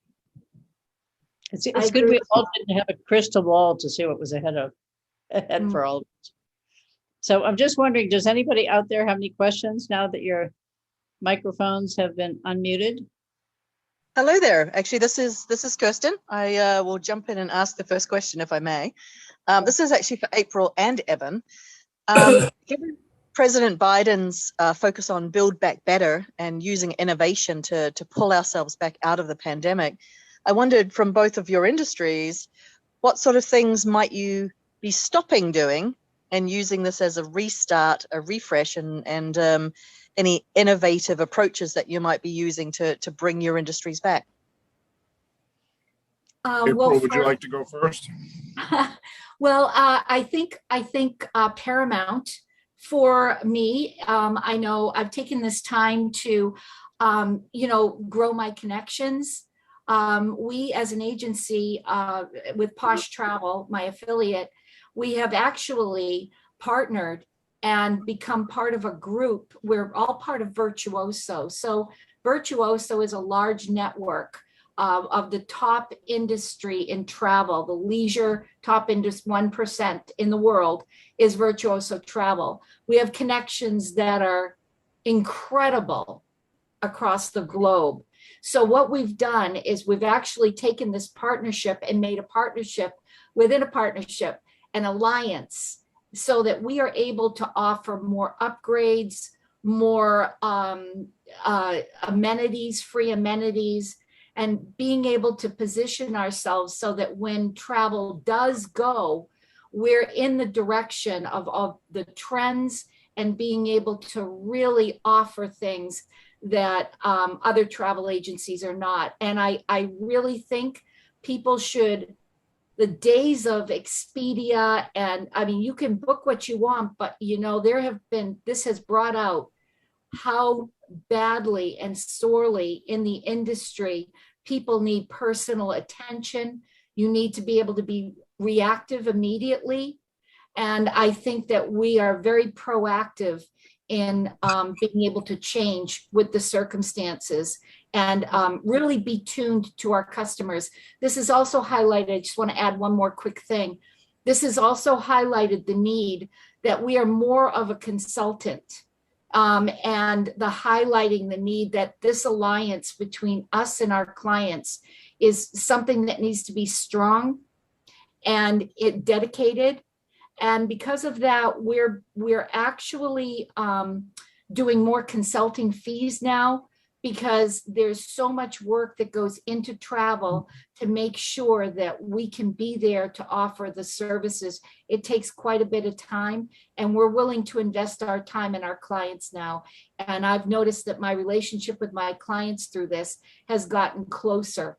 It's good we all didn't have a crystal ball to see what was ahead for all of us. So I'm just wondering, does anybody out there have any questions now that your microphones have been unmuted?
Hello there. Actually, this is Kirsten. I will jump in and ask the first question if I may. This is actually for April and Evan. Given President Biden's focus on Build Back Better and using innovation to pull ourselves back out of the pandemic, I wondered from both of your industries, what sort of things might you be stopping doing and using this as a restart, a refresh, and any innovative approaches that you might be using to bring your industries back?
April, would you like to go first?
Well, I think paramount for me. I know I've taken this time to, grow my connections. We, as an agency with Posh Travel, my affiliate, we have actually partnered and become part of a group. We're all part of Virtuoso. So Virtuoso is a large network of the top industry in travel. The leisure top industry, 1% in the world is Virtuoso Travel. We have connections that are incredible across the globe. So what we've done is we've actually taken this partnership and made a partnership within a partnership, an alliance, so that we are able to offer more upgrades, more amenities, free amenities, and being able to position ourselves so that when travel does go, we're in the direction of the trends and being able to really offer things that other travel agencies are not. And I really think people should, the days of Expedia, and I mean, you can book what you want, but this has brought out how badly and sorely in the industry people need personal attention. You need to be able to be reactive immediately. And I think that we are very proactive in being able to change with the circumstances and really be tuned to our customers. This is also highlighted, I just want to add one more quick thing. This has also highlighted the need that we are more of a consultant and the highlighting the need that this alliance between us and our clients is something that needs to be strong and dedicated. And because of that, we're actually doing more consulting fees now, because there's so much work that goes into travel to make sure that we can be there to offer the services. It takes quite a bit of time, and we're willing to invest our time in our clients now. And I've noticed that my relationship with my clients through this has gotten closer,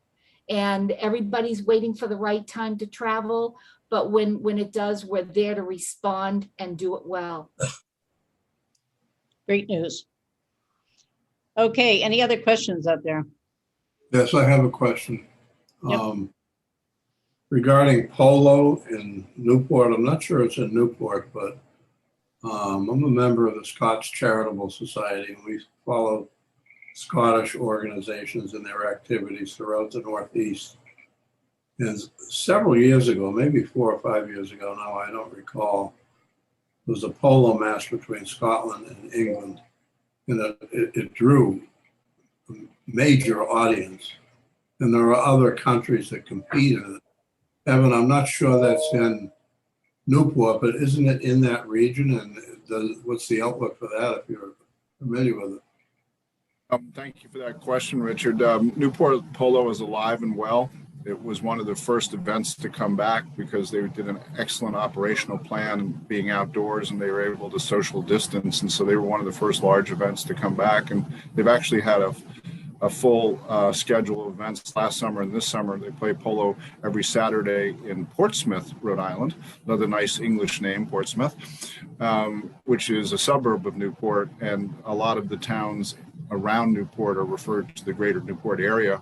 and everybody's waiting for the right time to travel. But when it does, we're there to respond and do it well.
Great news. Okay, any other questions out there?
Yes, I have a question.
Yep.
Regarding Polo in Newport, I'm not sure it's in Newport, but I'm a member of the Scots Charitable Society, and we follow Scottish organizations and their activities throughout the Northeast. And several years ago, maybe 4 or 5 years ago now, I don't recall, there was a polo match between Scotland and England, and it drew a major audience. and there are other countries that compete in it. Evan, I'm not sure that's in Newport, but isn't it in that region? And what's the outlook for that if you're familiar with it?
Thank you for that question, Richard. Newport Polo is alive and well. It was one of the first events to come back because they did an excellent operational plan, being outdoors, and they were able to social distance. And so they were one of the first large events to come back. And they've actually had a full schedule of events last summer and this summer. They play polo every Saturday in Portsmouth, Rhode Island, another nice English name, Portsmouth, which is a suburb of Newport. And a lot of the towns around Newport are referred to the greater Newport area,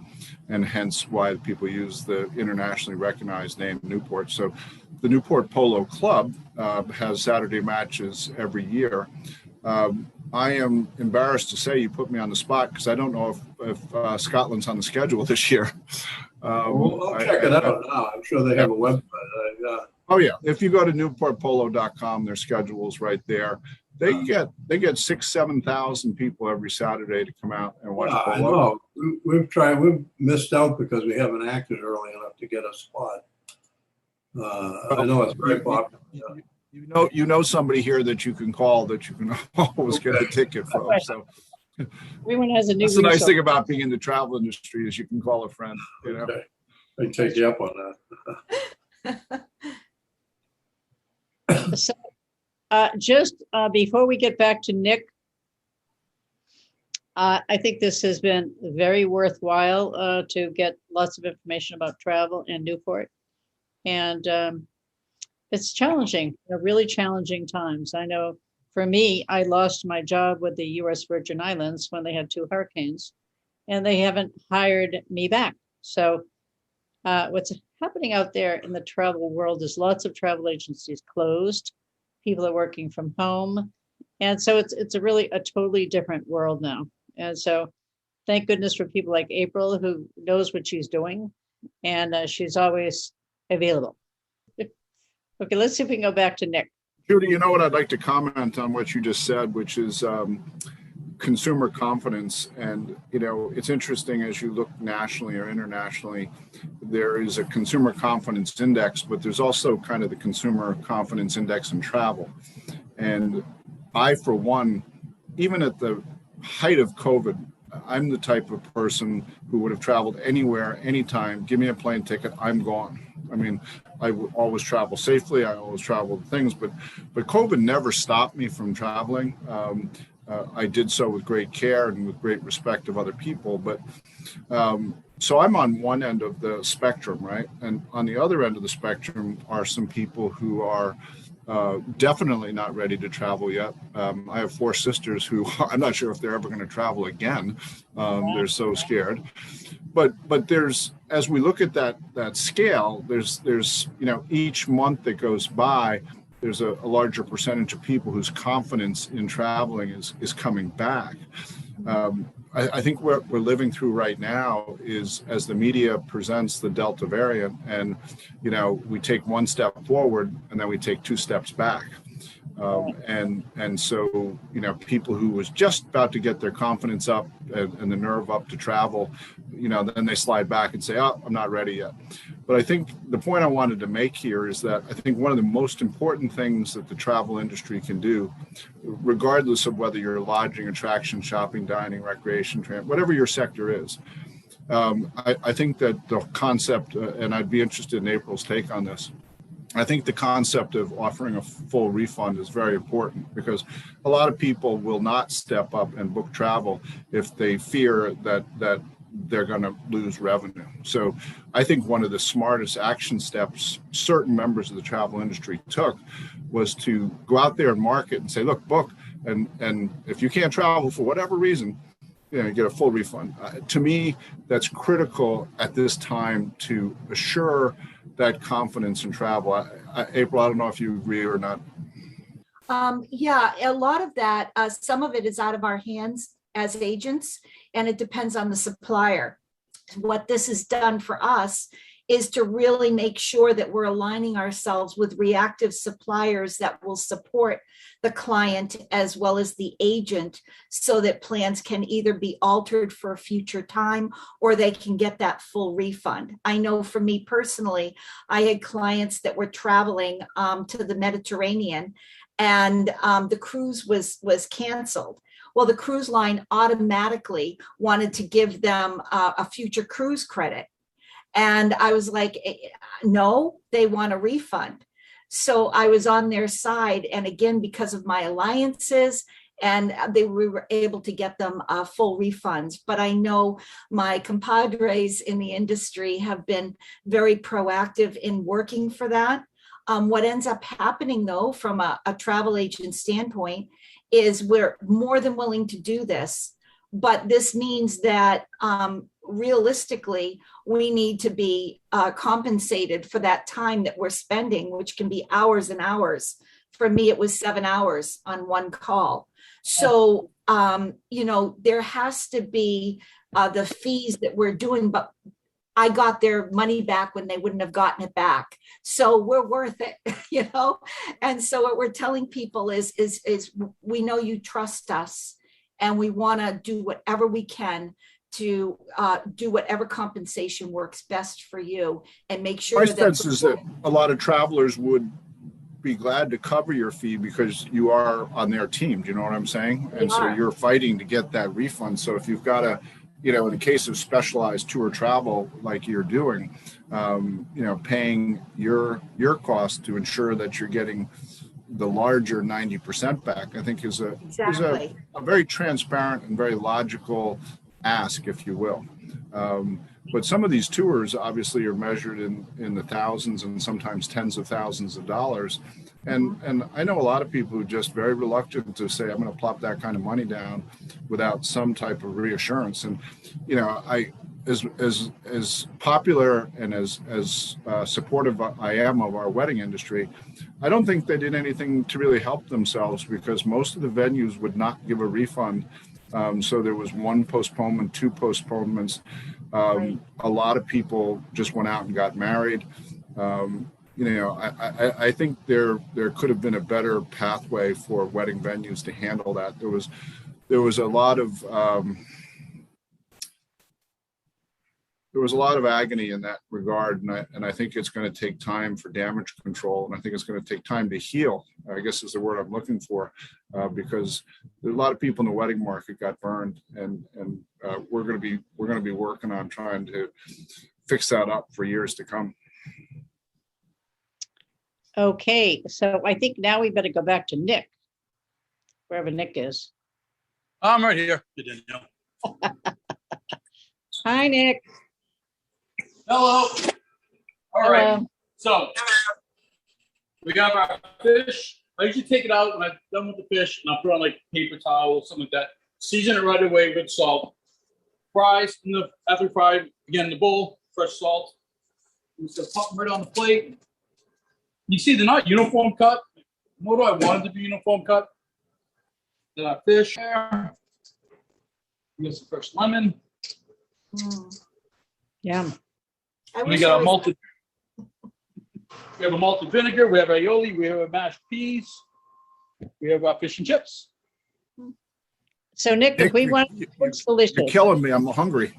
and hence why people use the internationally recognized name Newport. So the Newport Polo Club has Saturday matches every year. I am embarrassed to say you put me on the spot because I don't know if Scotland's on the schedule this year.
I'll check it out now. I'm sure they have a website.
Oh yeah, if you go to newportpolo.com, their schedule's right there. They get 6,000-7,000 people every Saturday to come out and watch polo.
I know. We've missed out because we haven't acted early enough to get a spot. I know it's very popular.
You know somebody here that you can call that you can always get a ticket from. So
Everyone has a new
that's the nice
resource.
thing about being in the travel industry is you can call a friend. You know.
Okay. I take you up on that.
So, just before we get back to Nick, I think this has been very worthwhile to get lots of information about travel in Newport. And it's challenging, really challenging times. I know for me, I lost my job with the U.S. Virgin Islands when they had 2 hurricanes, and they haven't hired me back. So what's happening out there in the travel world is lots of travel agencies closed. People are working from home. And so it's a totally different world now. And so thank goodness for people like April who knows what she's doing, and she's always available. Okay, let's see if we can go back to Nick.
Judy, you know what, I'd like to comment on what you just said, which is consumer confidence. And, you know, it's interesting as you look nationally or internationally, there is a consumer confidence index, but there's also kind of the consumer confidence index in travel. And I, for one, even at the height of COVID, I'm the type of person who would have traveled anywhere, anytime. Give me a plane ticket, I'm gone. I mean, I would always travel safely. I always travel things, but COVID never stopped me from traveling. I did so with great care and with great respect of other people. But so I'm on one end of the spectrum, right? And on the other end of the spectrum are some people who are definitely not ready to travel yet. I have 4 sisters who I'm not sure if they're ever going to travel again. They're so scared. But there's, as we look at that scale, there's you know, each month that goes by, there's a larger percentage of people whose confidence in traveling is coming back. I think what we're living through right now is, as the media presents the Delta variant, and you know, we take 1 step forward and then we take 2 steps back. And so, you know, people who was just about to get their confidence up and the nerve up to travel, you know, then they slide back and say, oh, I'm not ready yet. But I think the point I wanted to make here is that I think one of the most important things that the travel industry can do, regardless of whether you're lodging, attraction, shopping, dining, recreation, whatever your sector is, I think that the concept, and I'd be interested in April's take on this, I think the concept of offering a full refund is very important, because a lot of people will not step up and book travel if they fear that they're going to lose revenue. So I think one of the smartest action steps certain members of the travel industry took was to go out there and market and say, look, book, and if you can't travel for whatever reason, you know, you get a full refund. To me, that's critical at this time to assure that confidence in travel. April, I don't know if you agree or not.
Yeah, a lot of that, some of it is out of our hands as agents, and it depends on the supplier. What this has done for us is to really make sure that we're aligning ourselves with reactive suppliers that will support the client as well as the agent, so that plans can either be altered for a future time or they can get that full refund. I know for me personally, I had clients that were traveling to the Mediterranean, and the cruise was canceled. Well, the cruise line automatically wanted to give them a future cruise credit. And I was like, no, they want a refund. So I was on their side. And again, because of my alliances, and we were able to get them full refunds. But I know my compadres in the industry have been very proactive in working for that. What ends up happening, though, from a travel agent standpoint, is we're more than willing to do this. But this means that realistically, we need to be compensated for that time that we're spending, which can be hours and hours. For me, it was 7 hours on one call. So, there has to be the fees that we're doing, but I got their money back when they wouldn't have gotten it back. So we're worth it, And so what we're telling people is we know you trust us, and we want to do whatever we can to do whatever compensation works best for you, and make sure
My
that
sense is that a lot of travelers would be glad to cover your fee because you are on their team. Do you know what I'm saying? And so you're fighting to get that refund. So if you've got to, in the case of specialized tour travel like you're doing, paying your cost to ensure that you're getting the larger 90% back, I think is a very transparent and very logical ask, if you will. But some of these tours obviously are measured in the thousands and sometimes tens of thousands of dollars. And I know a lot of people who are just very reluctant to say, I'm going to plop that kind of money down without some type of reassurance. And, as popular and as supportive I am of our wedding industry, I don't think they did anything to really help themselves, because most of the venues would not give a refund. So there was one postponement, two postponements. A lot of people just went out and got married. I think there could have been a better pathway for wedding venues to handle that. There was a lot of agony in that regard, and I think it's going to take time for damage control, and I think it's going to take time to heal, I guess is the word I'm looking for, because there's a lot of people in the wedding market got burned, and we're going to be working on trying to fix that up for years to come.
Okay, so I think now we better go back to Nick, wherever Nick is.
I'm right here. Good, Danielle.
Hi, Nick.
Hello. All right.
Hello.
So we got our fish. I usually take it out when I'm done with the fish, and I'll put on like paper towel, something like that. Season it right away with salt. Fries after fried, again in the bowl, fresh salt. We just pop them right on the plate. You see, they're not uniform cut. Nor do I want them to be uniform cut. Then our fish there. We got some fresh lemon.
Yeah.
We got a malted. We have a malted vinegar. We have aioli. We have a mashed peas. We have our fish and chips.
So Nick, if we want, it's delicious.
You're killing me. I'm hungry.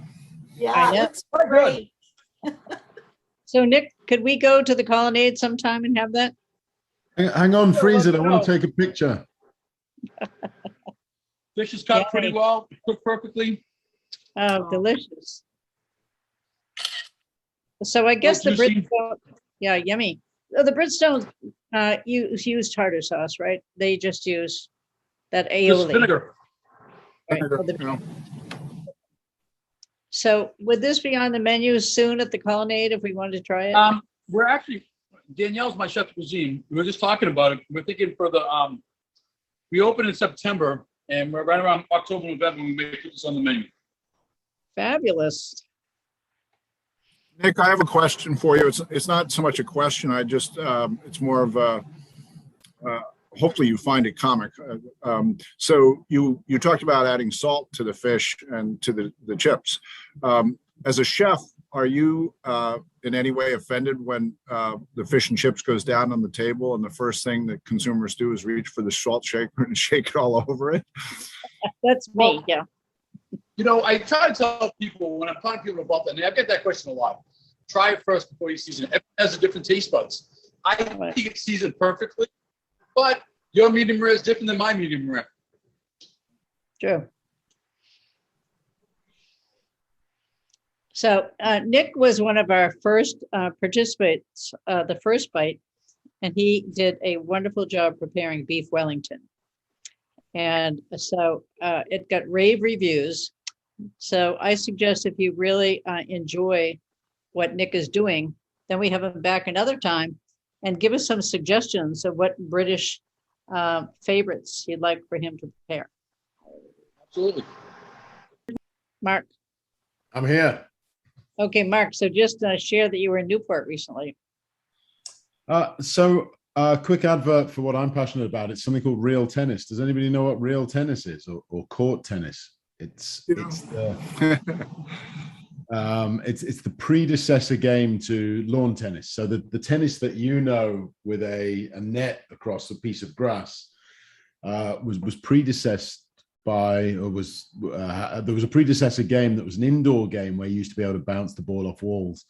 Yeah,
know.
it's great.
So Nick, could we go to the Colonnade sometime and have that?
Hang on, freeze it. I want to take a picture.
Fish is cut pretty well, cooked perfectly.
Oh, delicious. So I guess the Bridgestone, yeah, yummy. The Bridgestones use tartar sauce, right? They just use that aioli.
Vinegar.
Right. So would this be on the menu soon at the Colonnade if we wanted to try it?
We're actually, Danielle's my chef de cuisine. We were just talking about it. We're thinking for the, we open in September, and we're right around October, November, we may put this on the menu.
Fabulous.
Nick, I have a question for you. It's not so much a question. I just, it's more of a, hopefully you find it comic. So you talked about adding salt to the fish and to the chips. As a chef, are you in any way offended when the fish and chips goes down on the table and the first thing that consumers do is reach for the salt shaker and shake it all over it?
That's me, yeah.
You know, I try to tell people when I'm talking to people about that, and I get that question a lot. Try it first before you season it. Everyone has a different taste buds. I think it's seasoned perfectly, but your medium rare is different than my medium rare.
True. So Nick was one of our first participants, the first bite, and he did a wonderful job preparing beef Wellington. And so it got rave reviews. So I suggest if you really enjoy what Nick is doing, then we have him back another time and give us some suggestions of what British favorites you'd like for him to prepare.
Absolutely.
Mark.
I'm here.
Okay, Mark. So just share that you were in Newport recently.
Quick advert for what I'm passionate about. It's something called real tennis. Does anybody know what real tennis is, or court tennis? It's the it's the predecessor game to lawn tennis. So the tennis that you know with a net across a piece of grass was predecessed by, or was there was a predecessor game that was an indoor game where you used to be able to bounce the ball off walls.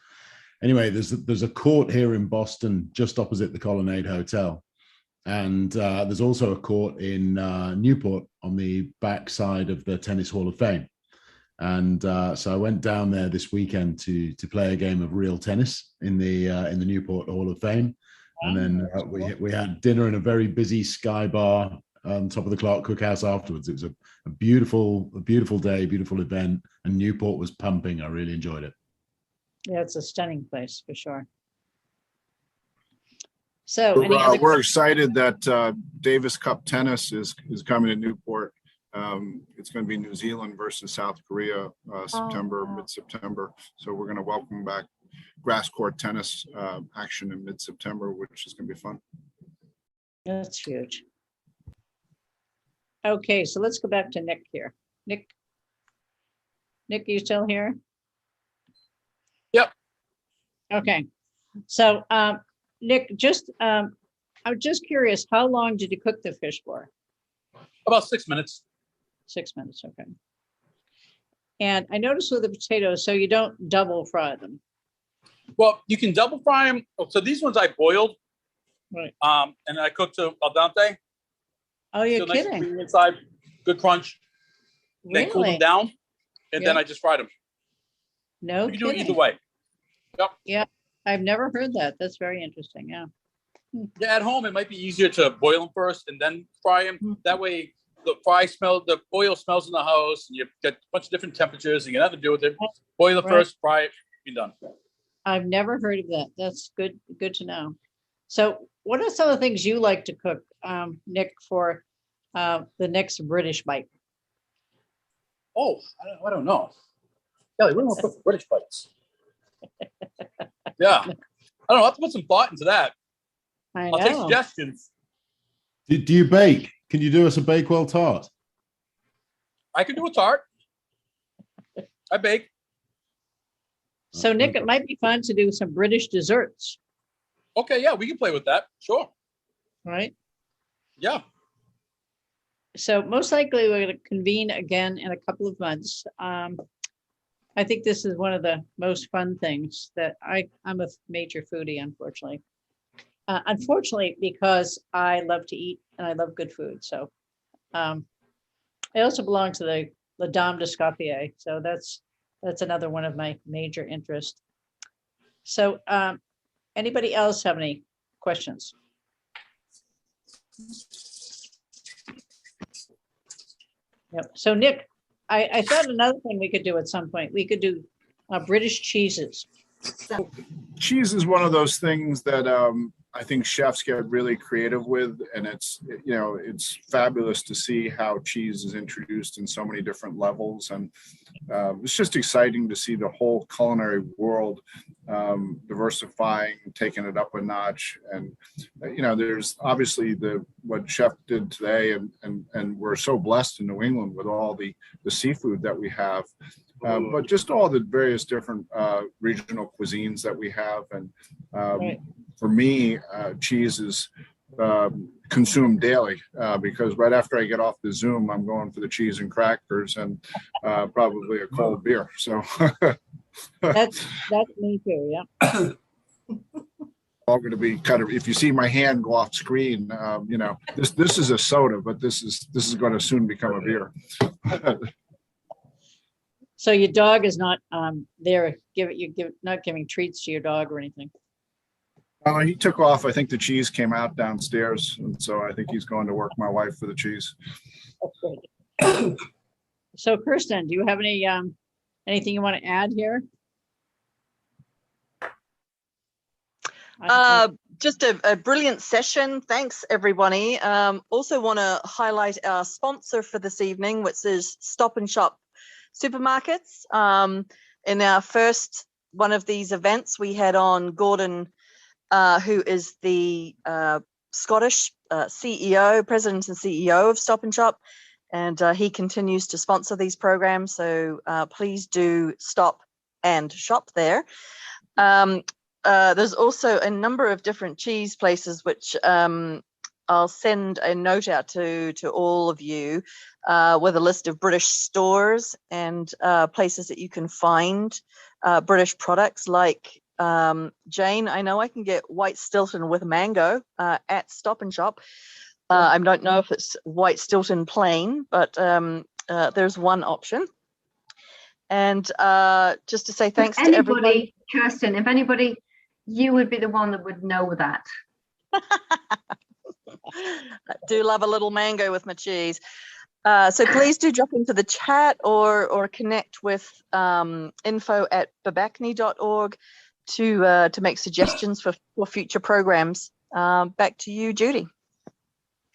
Anyway, there's a court here in Boston just opposite the Colonnade Hotel, and there's also a court in Newport on the back side of the Tennis Hall of Fame. And so I went down there this weekend to play a game of real tennis in the Newport Hall of Fame, and then we had dinner in a very busy Sky Bar on top of the Clark Cookhouse afterwards. It was a beautiful day, beautiful event, and Newport was pumping. I really enjoyed it.
Yeah, it's a stunning place for sure. So
we're excited that Davis Cup tennis is coming to Newport. It's going to be New Zealand versus South Korea, mid-September. So we're going to welcome back grass court tennis action in mid-September, which is going to be fun.
That's huge. Okay, so let's go back to Nick here. Nick, are you still here?
Yep.
Okay, so Nick, I'm just curious, how long did you cook the fish for?
About 6 minutes.
6 minutes, okay. And I noticed with the potatoes, so you don't double fry them.
Well, you can double fry them. So these ones I boiled,
right?
And I cooked to al dente.
Oh, you're
Nice
kidding?
creamy inside, good crunch. Then cool them
Really?
down, and then I just fried them.
No
You can do it
kidding.
either way. Yep.
Yeah, I've never heard that. That's very interesting. Yeah.
Yeah, at home it might be easier to boil them first and then fry them. That way, the oil smells in the house, and you get a bunch of different temperatures. And you get nothing to do with it. Boil it
Right.
first, fry it, you're done.
I've never heard of that. That's good to know. So what are some of the things you like to cook, Nick, for the next British bite?
Oh, I don't know. Kelly, we don't cook British bites. Yeah, I don't know. I'll have to put some thought into that. I'll take suggestions.
Do you bake? Can you do us a Bakewell tart?
I can do a tart. I bake.
So Nick, it might be fun to do some British desserts,
Okay, yeah, we can play with that. Sure.
right?
Yeah.
So most likely we're going to convene again in a couple of months. I think this is one of the most fun things that I'm a major foodie, unfortunately. Unfortunately, because I love to eat and I love good food. So I also belong to the La Dame d'Escoffier. So that's another one of my major interests. So anybody else have any questions? Yep. So Nick, I thought another thing we could do at some point, we could do British cheeses.
Cheese is one of those things that I think chefs get really creative with, and it's fabulous to see how cheese is introduced in so many different levels, and it's just exciting to see the whole culinary world diversifying, taking it up a notch. And there's obviously what chef did today, and we're so blessed in New England with all the seafood that we have. but just all the various different regional cuisines that we have. And
Right.
for me, cheese is consumed daily because right after I get off the Zoom, I'm going for the cheese and crackers and probably a cold beer. So
That's me too, yeah.
all going to be kind of, if you see my hand go off screen, this is a soda, but this is going to soon become a beer.
So your dog is not there, not giving treats to your dog or anything?
He took off. I think the cheese came out downstairs, and so I think he's going to work my wife for the cheese.
That's great. So Kirsten, do you have anything you want to add here?
Just a brilliant session. Thanks, everybody. Also want to highlight our sponsor for this evening, which is Stop and Shop Supermarkets. In our first one of these events, we had on Gordon, who is the Scottish president and CEO of Stop and Shop, and he continues to sponsor these programs. So please do stop and shop there. There's also a number of different cheese places, which I'll send a note out to all of you with a list of British stores and places that you can find British products like Jane. I know I can get white Stilton with mango at Stop and Shop. I don't know if it's white Stilton plain, but there's one option. And just to say thanks to everybody.
Kirsten, if anybody, you would be the one that would know that.
I do love a little mango with my cheese. So please do drop into the chat or connect with info@babacne.org to make suggestions for future programs. Back to you, Judy.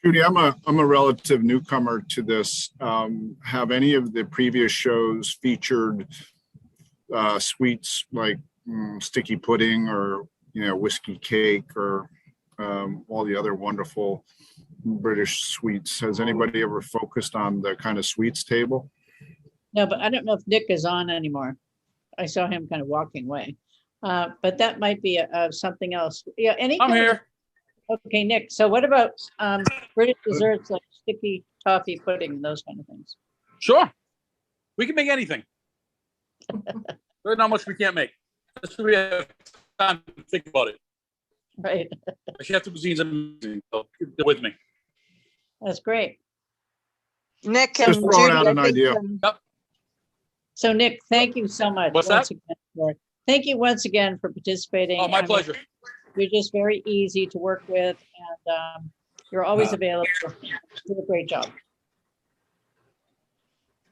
Judy, I'm a relative newcomer to this. Have any of the previous shows featured sweets like sticky pudding or whiskey cake or all the other wonderful British sweets? Has anybody ever focused on the kind of sweets table?
No, but I don't know if Nick is on anymore. I saw him kind of walking away, but that might be something else. Yeah,
I'm here.
Okay, Nick. So what about British desserts like sticky toffee pudding and those kind of things?
Sure. We can make anything. There's not much we can't make. Just so we have time to think about it.
Right.
Chef de cuisine's amazing. So bear with me.
That's great.
Nick
Just
and
throwing
Judy,
out an
I think,
idea.
So Nick, thank you so much.
What's that?
Thank you once again for participating.
Oh, my pleasure.
You're just very easy to work with, and you're always available. You do a great job.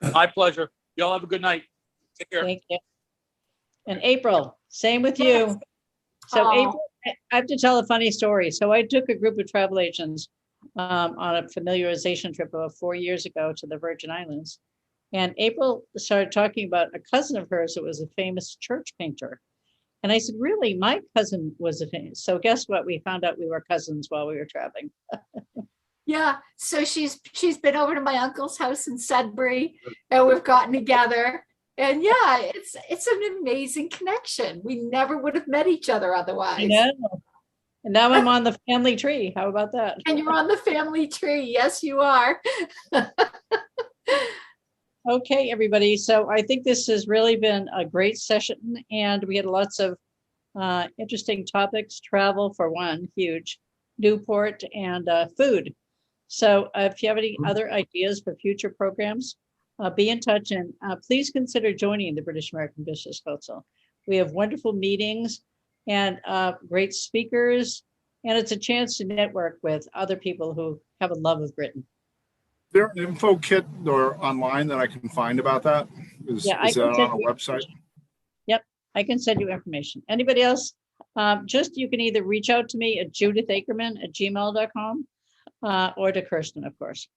My pleasure. Y'all have a good night. Take care.
Thank you. And April, same with you. So April, I have to tell a funny story. So I took a group of travel agents on a familiarization trip about 4 years ago to the Virgin Islands. And April started talking about a cousin of hers that was a famous church painter. And I said, really, my cousin was a famous. So guess what? We found out we were cousins while we were traveling.
Yeah, so she's been over to my uncle's house in Sudbury, and we've gotten together. And yeah, it's an amazing connection. We never would have met each other otherwise.
I know. And now I'm on the family tree. How about that?
And you're on the family tree. Yes, you are.
Okay, everybody. So I think this has really been a great session, and we had lots of interesting topics. Travel for one, huge, Newport, and food. So if you have any other ideas for future programs, be in touch, and please consider joining the British American Business Council. We have wonderful meetings and great speakers, and it's a chance to network with other people who have a love of Britain.
Is there an info kit or online that I can find about that? Is that on a website?
Yep, I can send you information. Anybody else? You can either reach out to me at judithakerman@gmail.com or to Kirsten, of course.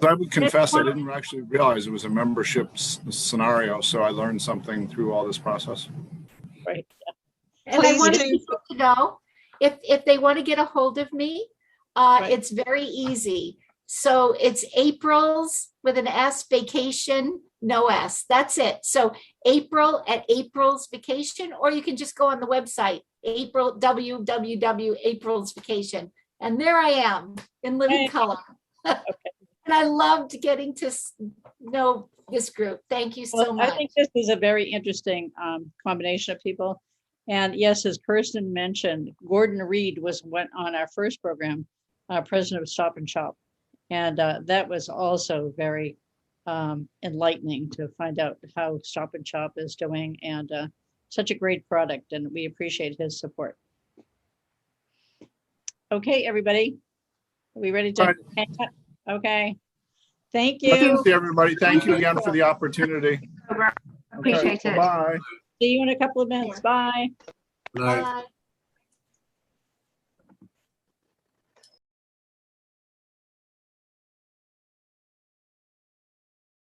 I would confess I didn't actually realize it was a membership scenario, so I learned something through all this process.
Right.
And I wanted people to know if they want to get a hold of me, it's very easy. So it's April's with an S vacation no S. That's it. So April at April's Vacation, or you can just go on the website, www. April's Vacation. And there I am in living
Hey.
color. And I loved getting to know this group. Thank you so
Well,
much.
I think this is a very interesting combination of people. And yes, as Kirsten mentioned, Gordon Reed went on our first program, president of Stop and Shop. And that was also very enlightening to find out how Stop and Shop is doing, and such a great product. And we appreciate his support. Okay, everybody. Are we ready to?
All
Right. Okay. Thank
Thank
you.
you, everybody. Thank you again for the opportunity.
Appreciate it.
Bye.
See you in a couple of minutes. Bye.
Good night.
Bye.